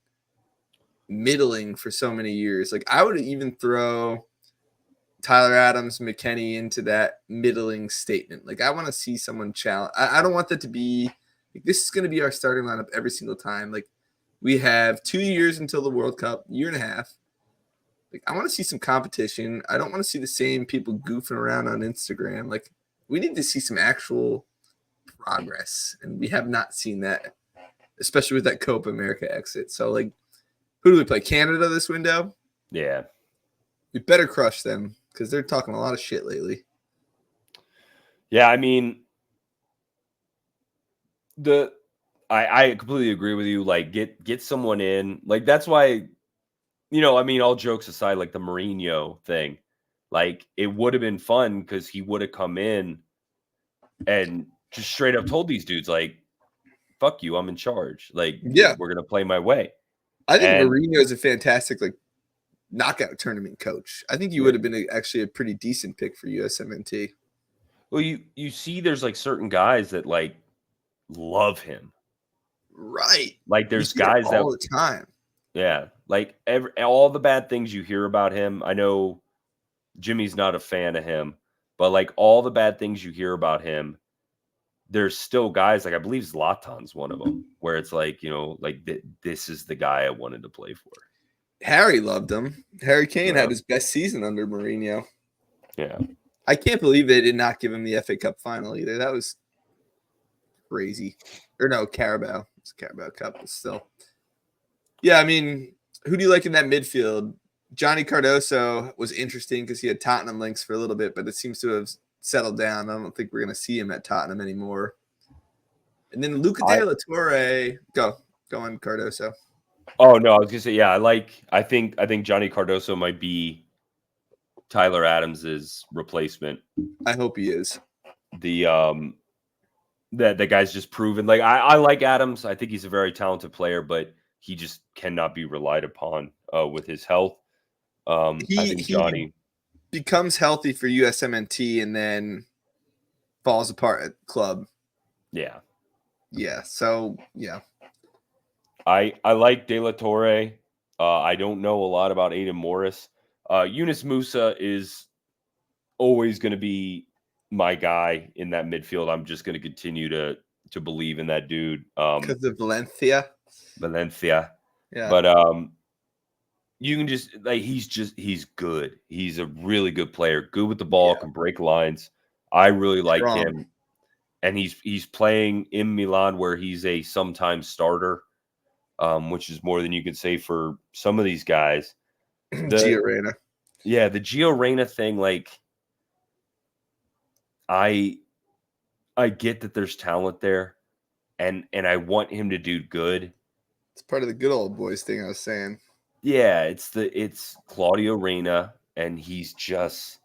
middling for so many years. Like, I would even throw Tyler Adams, McKennie into that middling statement. Like, I want to see someone challenge. I don't want that to be like, this is going to be our starting lineup every single time. Like, we have 2 years until the World Cup, year and a half. Like, I want to see some competition. I don't want to see the same people goofing around on Instagram. Like, we need to see some actual progress, and we have not seen that, especially with that Copa America exit. So, like, who do we play? Canada this window? Yeah. We better crush them because they're talking a lot of shit lately. Yeah, I mean, I completely agree with you. Like, get someone in. Like, that's why, I mean, all jokes aside, like the Mourinho thing, like, it would have been fun because he would have come in and just straight up told these dudes, like, fuck you, I'm in charge. Like, yeah, we're going to play my way. I think Mourinho is a fantastic, like, knockout tournament coach. I think he would have been actually a pretty decent pick for USMNT. Well, you see there's like certain guys that like love him. Right. Like, there's guys that all the time. Yeah. Like, all the bad things you hear about him. I know Jimmy's not a fan of him, but like all the bad things you hear about him, there's still guys, like I believe Zlatan's one of them, where it's like, like this is the guy I wanted to play for. Harry loved him. Harry Kane had his best season under Mourinho. Yeah. I can't believe they did not give him the FA Cup final either. That was crazy. Or no, Carabao. It's Carabao Cup, but still. Yeah, I mean, who do you like in that midfield? Johnny Cardoso was interesting because he had Tottenham links for a little bit, but it seems to have settled down. I don't think we're going to see him at Tottenham anymore. And then Luca De La Torre. Go on, Cardoso. Oh no, I was gonna say, yeah, I think Johnny Cardoso might be Tyler Adams's replacement. I hope he is. The guy's just proven. Like, I like Adams. I think he's a very talented player, but he just cannot be relied upon with his health. I think Johnny becomes healthy for USMNT and then falls apart at club. Yeah. Yeah. So yeah. I like De La Torre. I don't know a lot about Aiden Morris. Yunus Musa is always going to be my guy in that midfield. I'm just going to continue to believe in that dude. Because of Valencia. Valencia. Yeah. But you can just like he's good. He's a really good player. Good with the ball, Yeah. can break lines. I really like Strong. him. And he's playing in Milan where he's a sometimes starter, which is more than you can say for some of these guys. Gio Reyna. Yeah, the Gio Reyna thing, like I get that there's talent there, and I want him to do good. It's part of the good old boys thing I was saying. Yeah, it's Claudio Reyna, and he's just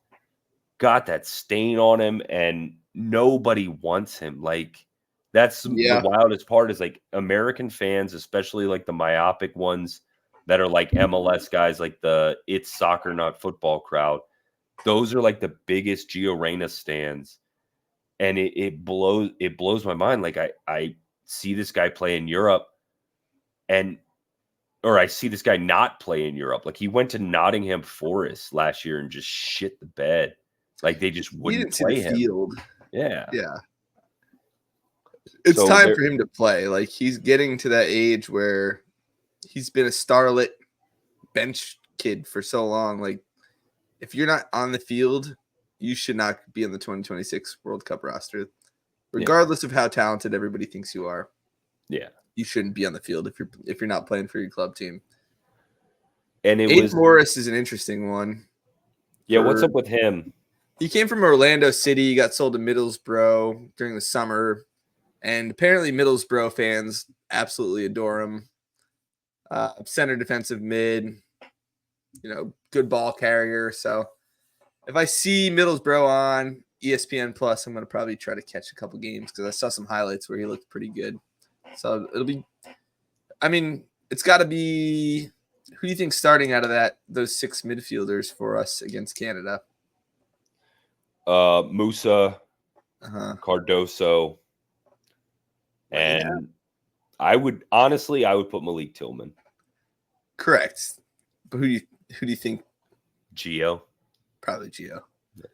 got that stain on him, and nobody wants him. Like that's the wildest part is like American fans, especially like the myopic ones that are like MLS guys, like the it's soccer not football crowd. Those are like the biggest Gio Reyna stands, and it blows my mind. Like I see this guy play in Europe, or I see this guy not play in Europe. Like he went to Nottingham Forest last year and just shit the bed. Like they just wouldn't play him. Field. Yeah. It's time for him to play. Like he's getting to that age where he's been a starlet bench kid for so long. Like if you're not on the field, you should not be in the 2026 World Cup roster, regardless of how talented everybody thinks you are. Yeah. You shouldn't be on the field if you're not playing for your club team. And Aiden Morris is an interesting one. Yeah, what's up with him? He came from Orlando City. He got sold to Middlesbrough during the summer, and apparently Middlesbrough fans absolutely adore him. Center defensive mid, good ball carrier. So if I see Middlesbrough on ESPN Plus, I'm going to probably try to catch a couple games because I saw some highlights where he looked pretty good. So it's got to be, who do you think starting out of those 6 midfielders for us against Canada? Musa, Cardoso, and I would put Malik Tillman. Correct. But who do you think? Gio. Probably Gio. Yeah.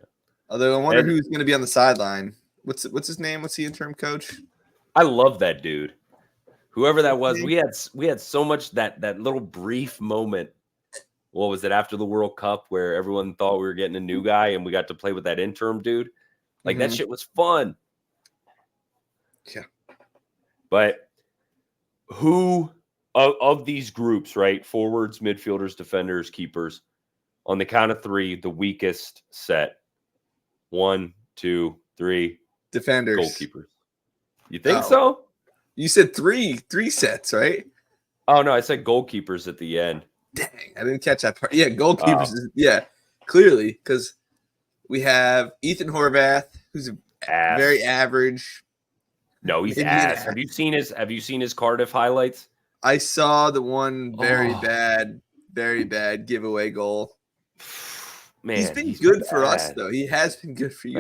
Although I wonder who's going to be on the sideline. What's his name? What's the interim coach? I love that dude. Whoever that was, we had so much that little brief moment. What was it after the World Cup where everyone thought we were getting a new guy and we got to play with that interim dude? Like that shit was fun. Yeah. But who of these groups, right? Forwards, midfielders, defenders, keepers, on the count of 3, the weakest set. 1, 2, 3. Defenders. Goalkeepers. You think so? You said three sets, right? Oh no, I said goalkeepers at the end. Dang, I didn't catch that part. Yeah, goalkeepers. Clearly, because we have Ethan Horvath, who's very average. No, he's ass. Have you seen his Cardiff highlights? I saw the one very bad giveaway goal. Man, he's been good for us though. He has been good for you,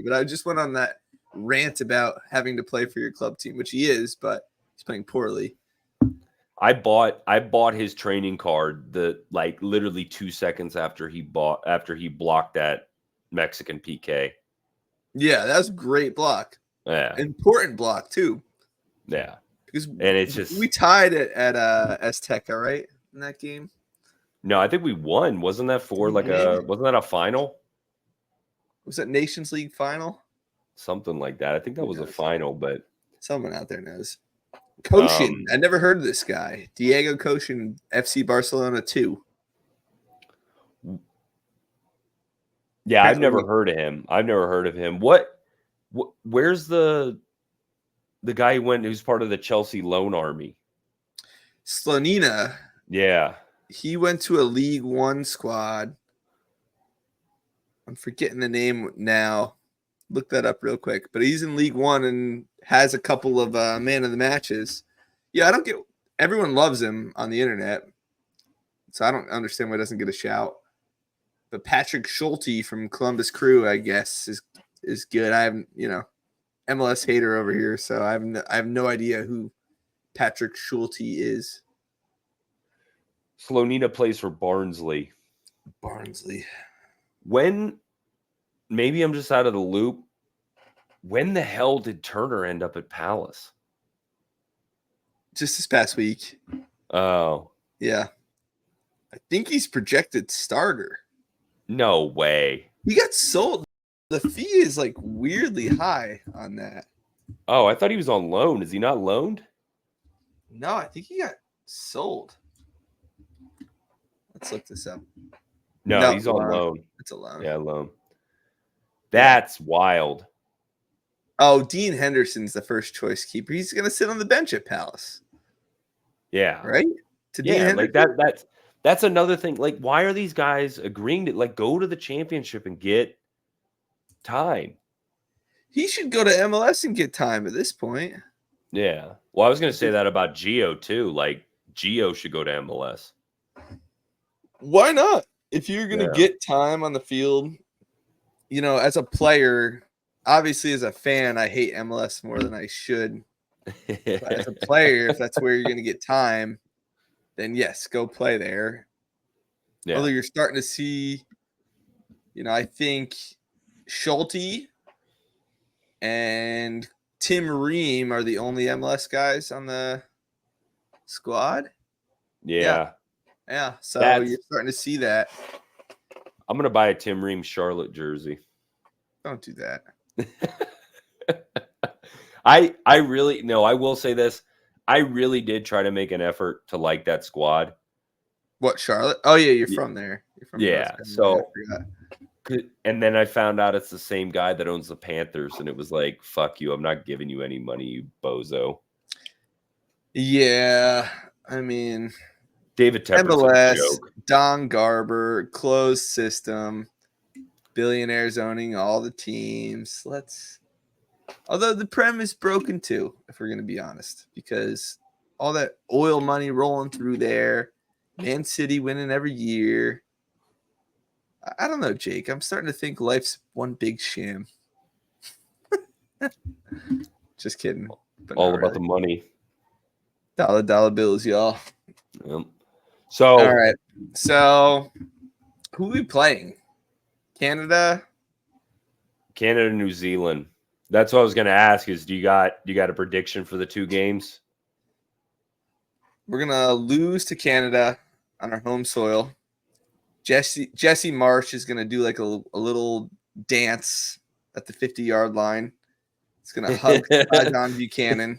but I just went on that rant about having to play for your club team, which he is, but he's playing poorly. I bought his training card literally 2 seconds after he blocked that Mexican PK. Yeah, that was a great block. Yeah. Important block too. Yeah. Because it's just we tied it at Azteca, right? In that game. No, I think we won. Wasn't that wasn't that a final? Was that Nations League final? Something like that. I think that was a final, but someone out there knows. Koshin. I never heard of this guy. Diego Koshin, FC Barcelona 2. Yeah, I've never heard of him. Where's the guy who's part of the Chelsea loan army? Slonina. Yeah. He went to a League One squad. I'm forgetting the name now. Look that up real quick. But he's in League One and has a couple of man of the matches. Yeah, everyone loves him on the internet. So I don't understand why he doesn't get a shout. But Patrick Schulte from Columbus Crew, I guess, is good. I have, MLS hater over here, so I have no idea who Patrick Schulte is. Slonina plays for Barnsley. Maybe I'm just out of the loop. When the hell did Turner end up at Palace? Just this past week. Oh. Yeah. I think he's projected starter. No way. He got sold. The fee is like weirdly high on that. Oh, I thought he was on loan. Is he not loaned? No, I think he got sold. Let's look this up. No, he's on loan. It's a loan. Yeah, loan. That's wild. Oh, Dean Henderson's the first choice keeper. He's going to sit on the bench at Palace. Yeah. Right? To Dean Yeah, Henderson? like that's another thing. Like, why are these guys agreeing to like go to the championship and get time? He should go to MLS and get time at this point. Yeah. Well, I was gonna say that about Gio too. Like Gio should go to MLS. Why not? If you're going to Yeah. get time on the field, you know, as a player, obviously as a fan, I hate MLS more than I should. But as a player, if that's where you're going to get time, then yes, go play there. Yeah. Although you're starting to see, you know, I think Schulte and Tim Ream are the only MLS guys on the squad. Yeah. Yeah. So That's- you're starting to see that. I'm gonna buy a Tim Ream Charlotte jersey. Don't do that. I really no, I will say this. I really did try to make an effort to like that squad. What, Charlotte? Oh, yeah, you're Yeah. from there. You're from Yeah, North so- Carolina, I forgot. And then I found out it's the same guy that owns the Panthers, and it was like, fuck you, I'm not giving you any money, you bozo. Yeah. I mean, David Tepper's a MLS, joke. Don Garber, closed system, billionaires owning all the teams. Although the Prem is broken too, if we're going to be honest, because all that oil money rolling through there, Man City winning every year. I don't know, Jake. I'm starting to think life's one big sham. Just kidding. But All not about the money. dollar bills, y'all. Yep. So All right. So who are we playing? Canada? Canada, New Zealand. That's what I was gonna ask is do you got a prediction for the two games? We're gonna lose to Canada on our home soil. Jesse Marsh is gonna do like a little dance at the 50-yard line. He's gonna hug John Buchanan,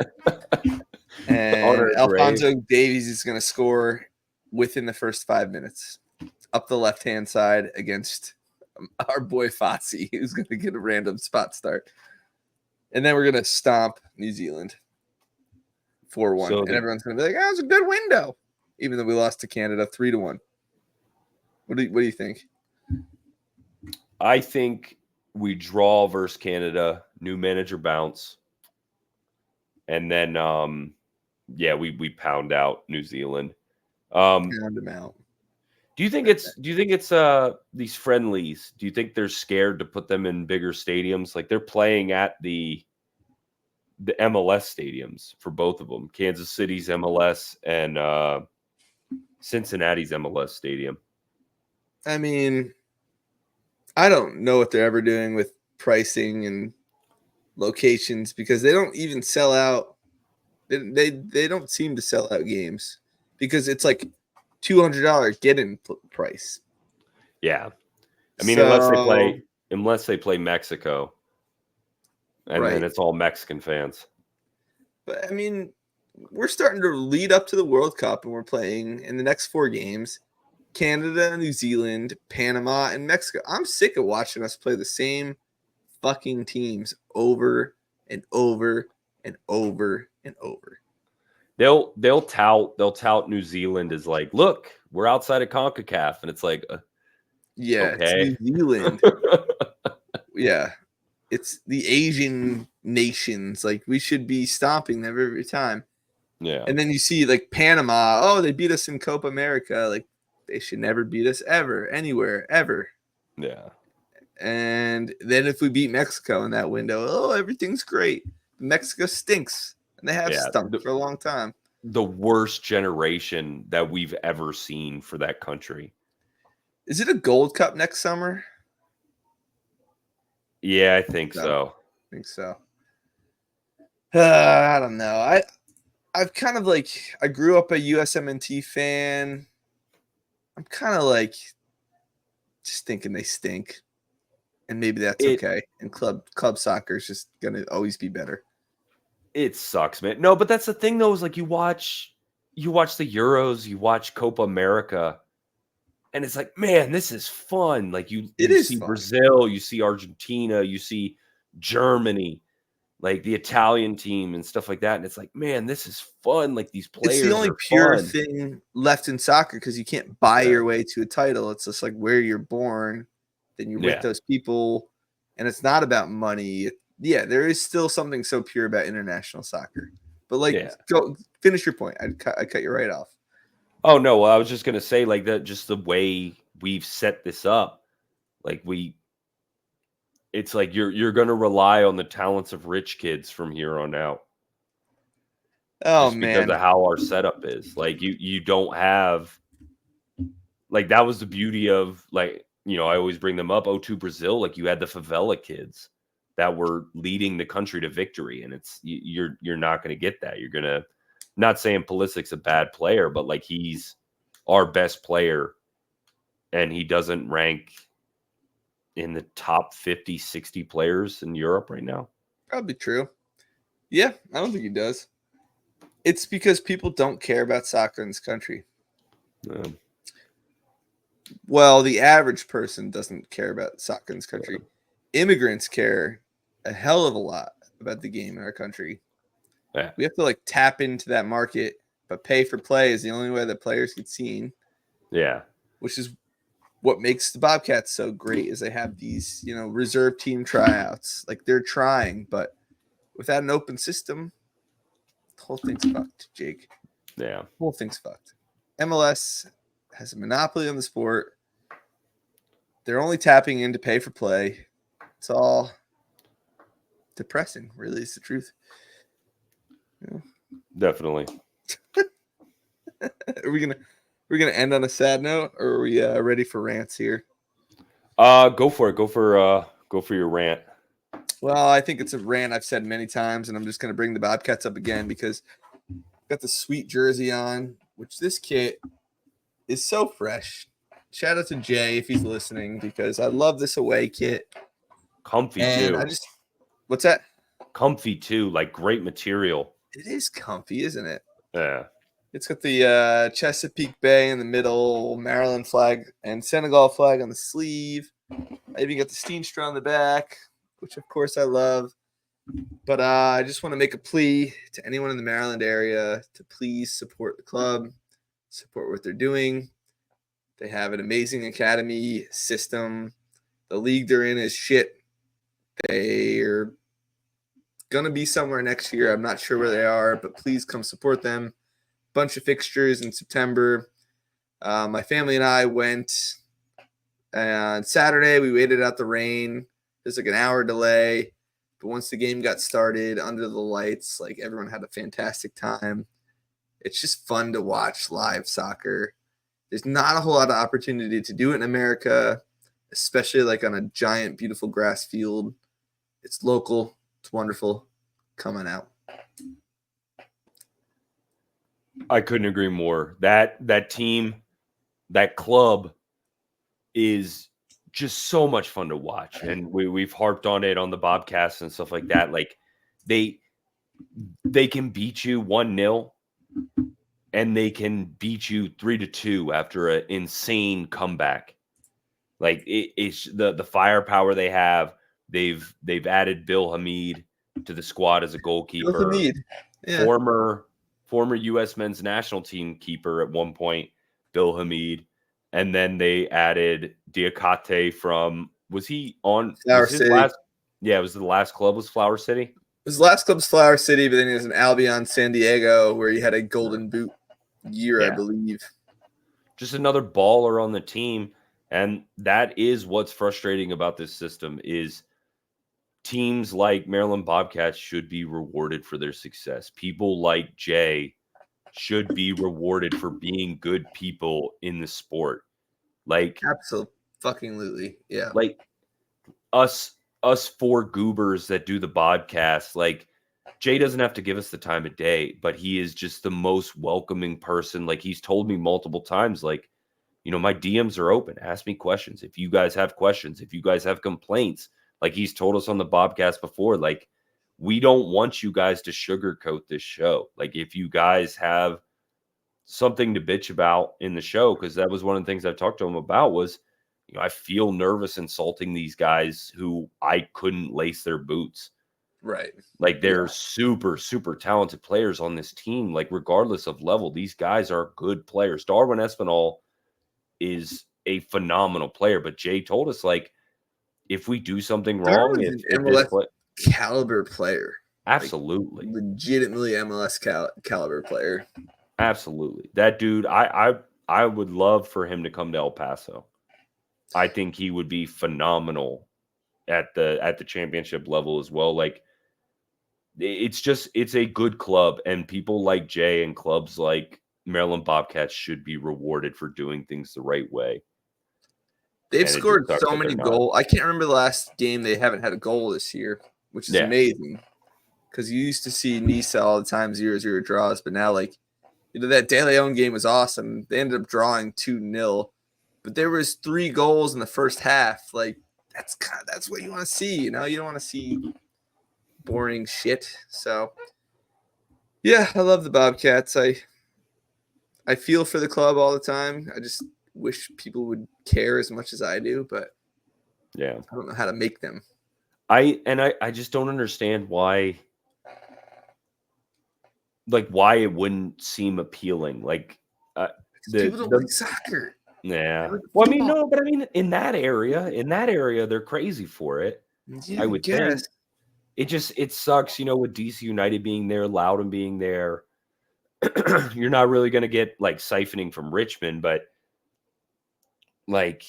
and Honor Alfonso Davies is gonna score within the first 5 minutes up the left-hand side against our boy Fossey, who's gonna get a random spot start, and then we're gonna stomp New Zealand 4-1, So and everyone's gonna be like, "That was a good window," even though we lost to Canada 3-1. What do you think? I think we draw versus Canada, new manager bounce. And then we pound out New Zealand. Pound them out. Do you think it's these friendlies? Do you think they're scared to put them in bigger stadiums? Like they're playing at the MLS stadiums for both of them. Kansas City's MLS and Cincinnati's MLS stadium. I mean, I don't know what they're ever doing with pricing and locations because they don't even sell out. They don't seem to sell out games because it's like $200 get-in price. Yeah, I mean, So, unless they play Mexico, and Right. then it's all Mexican fans. but I mean, we're starting to lead up to the World Cup, and we're playing in the next 4 games: Canada, New Zealand, Panama, and Mexico. I'm sick of watching us play the same fucking teams over and over and over and over. They'll tout New Zealand as like, look, we're outside of CONCACAF, and it's like, Yeah, okay. it's New Zealand. Yeah, it's the Asian nations. Like we should be stomping them every time. yeah, And then you see like Panama. Oh, they beat us in Copa America. Like they should never beat us ever, anywhere, ever. yeah. And then if we beat Mexico in that window, oh, everything's great. Mexico stinks, and they have Yeah, stunk for a long time. The worst generation that we've ever seen for that country. Is it a Gold Cup next summer? Yeah, I think No. so. I think so. I don't know. I've kind of like I grew up a USMNT fan. I'm kind of like just thinking they stink, and maybe that's It okay. And club soccer is just gonna always be better. it sucks, man. No, but that's the thing though, is like you watch the Euros, you watch Copa America, and it's like, man, this is fun. Like It you is see fun. Brazil, you see Argentina, you see Germany, like the Italian team and stuff like that. And it's like, man, this is fun. Like these It's the players only are pure fun. thing left in soccer because you can't buy Yeah. your way to a title. It's just like where you're born, then you're with Yeah. those people, and it's not about money. Yeah, there is still something so pure about international soccer. But like, Yeah. go finish your point. I cut you right off. Oh no, well, I was just gonna say like that just the way we've set this up, like it's like you're gonna rely on the talents of rich kids from here on out. Oh Just because man, of how our setup is. Like you don't have like that was the beauty of like, I always bring them up. O2 Brazil, like you had the favela kids that were leading the country to victory. And you're not gonna get that. You're gonna not saying Pulisic's a bad player, but like he's our best player and he doesn't rank in the top 50, 60 players in Europe right now. probably true. Yeah, I don't think he does. It's because people don't care about soccer in this country. Um, Well, the average person doesn't care about soccer in this country. Immigrants care a hell of a lot about the game in our country. yeah. We have to like tap into that market, but pay for play is the only way that players get seen, Yeah. which is what makes the Bobcats so great is they have these, reserve team tryouts. Like they're trying, but without an open system, the whole thing's fucked, Jake. Yeah. The whole thing's fucked. MLS has a monopoly on the sport. They're only tapping in to pay for play. It's all depressing, really, is the truth. Definitely. Are we're gonna end on a sad note, or are we ready for rants here? Go for it. Go for your rant. Well, I think it's a rant I've said many times, and I'm just gonna bring the Bobcats up again because I've got the sweet jersey on, which this kit is so fresh. Shout out to Jay if he's listening because I love this away kit. Comfy And too. What's that? Comfy too. Like great material. It is comfy, isn't it? Yeah. It's got the Chesapeake Bay in the middle, Maryland flag and Senegal flag on the sleeve. I even got the Steenstra on the back, which of course I love. But I just want to make a plea to anyone in the Maryland area to please support the club, support what they're doing. They have an amazing academy system. The league they're in is shit. They're going to be somewhere next year. I'm not sure where they are, but please come support them. Bunch of fixtures in September. My family and I went on Saturday. We waited out the rain. There's like an hour delay. But once the game got started under the lights, like everyone had a fantastic time. It's just fun to watch live soccer. There's not a whole lot of opportunity to do it in America, especially like on a giant, beautiful grass field. It's local. It's wonderful. Come on out. I couldn't agree more. That team, that club is just so much fun to watch. And we've harped on it on the Bobcast and stuff like that. Like they can beat you 1-0 and they can beat you 3-2 after an insane comeback. Like it's the firepower they have. They've added Bill Hamid to the squad as a goalkeeper. Yeah. Former U.S. men's national team keeper at one point, Bill Hamid, and then they added Diakate from. Was he on Flower City? It was the last club was Flower City. His last club's Flower City, but then he was in Albion San Diego where he had a golden boot year, I believe. Just another baller on the team. And that is what's frustrating about this system is teams like Maryland Bobcats should be rewarded for their success. People like Jay should be rewarded for being good people in the sport. Like absolutely. Yeah. Like us four goobers that do the podcast, like Jay doesn't have to give us the time of day, but he is just the most welcoming person. Like he's told me multiple times, like, my DMs are open. Ask me questions. If you guys have questions, if you guys have complaints, like he's told us on the Bobcast before, like we don't want you guys to sugarcoat this show. Like if you guys have something to bitch about in the show, because that was one of the things I talked to him about was, I feel nervous insulting these guys who I couldn't lace their boots. Right. Like they're super, super talented players on this team. Like regardless of level, these guys are good players. Darwin Espinal is a phenomenal player, but Jay told us, like, if we do something wrong, Darwin's an MLS caliber player. Absolutely. Like, legitimately MLS caliber player. Absolutely. That dude, I would love for him to come to El Paso. I think he would be phenomenal at the championship level as well. Like it's a good club, and people like Jay and clubs like Maryland Bobcats should be rewarded for doing things the right way. They've scored so many goals. I can't remember the last game they haven't had a goal this year, which is amazing. Because you used to see Nisa all the time 0-0 draws, but now like that De Leon game was awesome. They ended up drawing 2-0, but there was 3 goals in the first half. Like that's what you want to see. You don't want to see boring shit. So yeah, I love the Bobcats. I feel for the club all the time. I just wish people would care as much as I do, but yeah, I don't know how to make them. I just don't understand why it wouldn't seem appealing. Like people don't like soccer. Yeah. Well, I mean, no, but I mean, in that area, they're crazy for it. Yeah, I would think. It sucks, with DC United being there, Loudoun being there. You're not really going to get like siphoning from Richmond, but like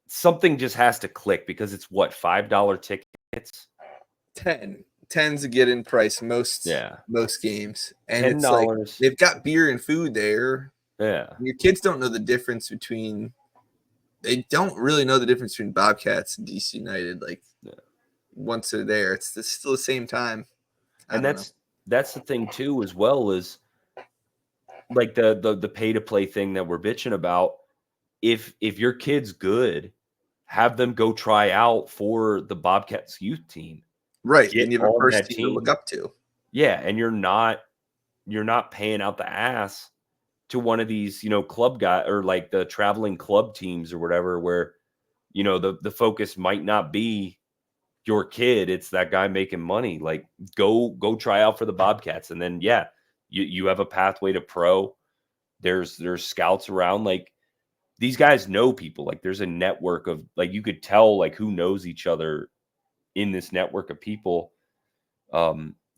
something just has to click, because it's what, $5 tickets? 10's to get in price most games, and $10. It's like they've got beer and food there. Yeah, your kids don't know the difference between. They don't really know the difference between Bobcats and DC United. Like once they're there, it's still the same time. And that's the thing too, as well, is like the pay to play thing that we're bitching about. If your kid's good, have them go try out for the Bobcats youth team. Right. Then you have a first team to look up to. Yeah. And you're not paying out the ass to one of these, club guy, or like the traveling club teams or whatever, where, the focus might not be your kid. It's that guy making money. Like go try out for the Bobcats. And then, you have a pathway to pro. There's scouts around. Like these guys know people. Like there's a network of, like, you could tell like who knows each other in this network of people.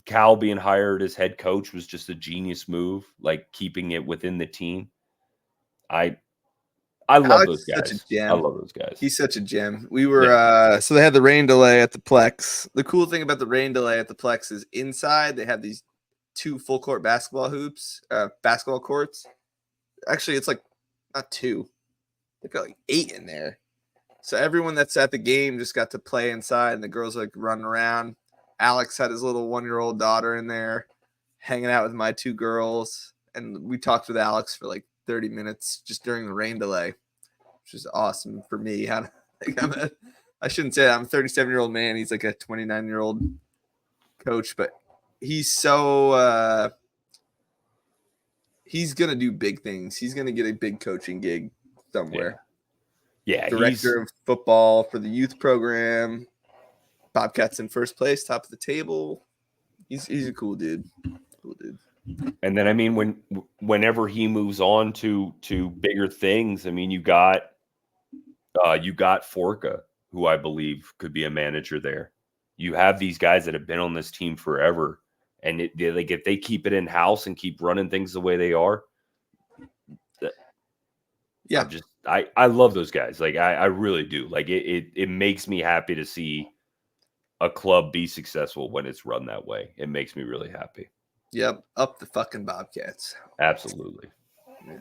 Cal being hired as head coach was just a genius move, like keeping it within the team. I love those guys. I love those guys. He's such a gem. We were so they had the rain delay at the Plex. The cool thing about the rain delay at the Plex is inside they have these 2 full court basketball courts. Actually, it's like not 2. They've got like 8 in there. So everyone that's at the game just got to play inside, and the girls like running around. Alex had his little 1-year-old daughter in there hanging out with my 2 girls. And we talked with Alex for like 30 minutes just during the rain delay, which is awesome for me. I shouldn't say that. I'm a 37-year-old man. He's like a 29-year-old coach, but he's so he's going to do big things. He's going to get a big coaching gig somewhere. Yeah. Director of football for the youth program. Bobcats in first place, top of the table. He's a cool dude. And then, I mean, whenever he moves on to bigger things, I mean, you got Forca, who I believe could be a manager there. You have these guys that have been on this team forever, and if they keep it in house and keep running things the way they are, I love those guys. Like I really do. Like it makes me happy to see a club be successful when it's run that way. It makes me really happy. Yep. Up the fucking Bobcats. Absolutely. Yeah.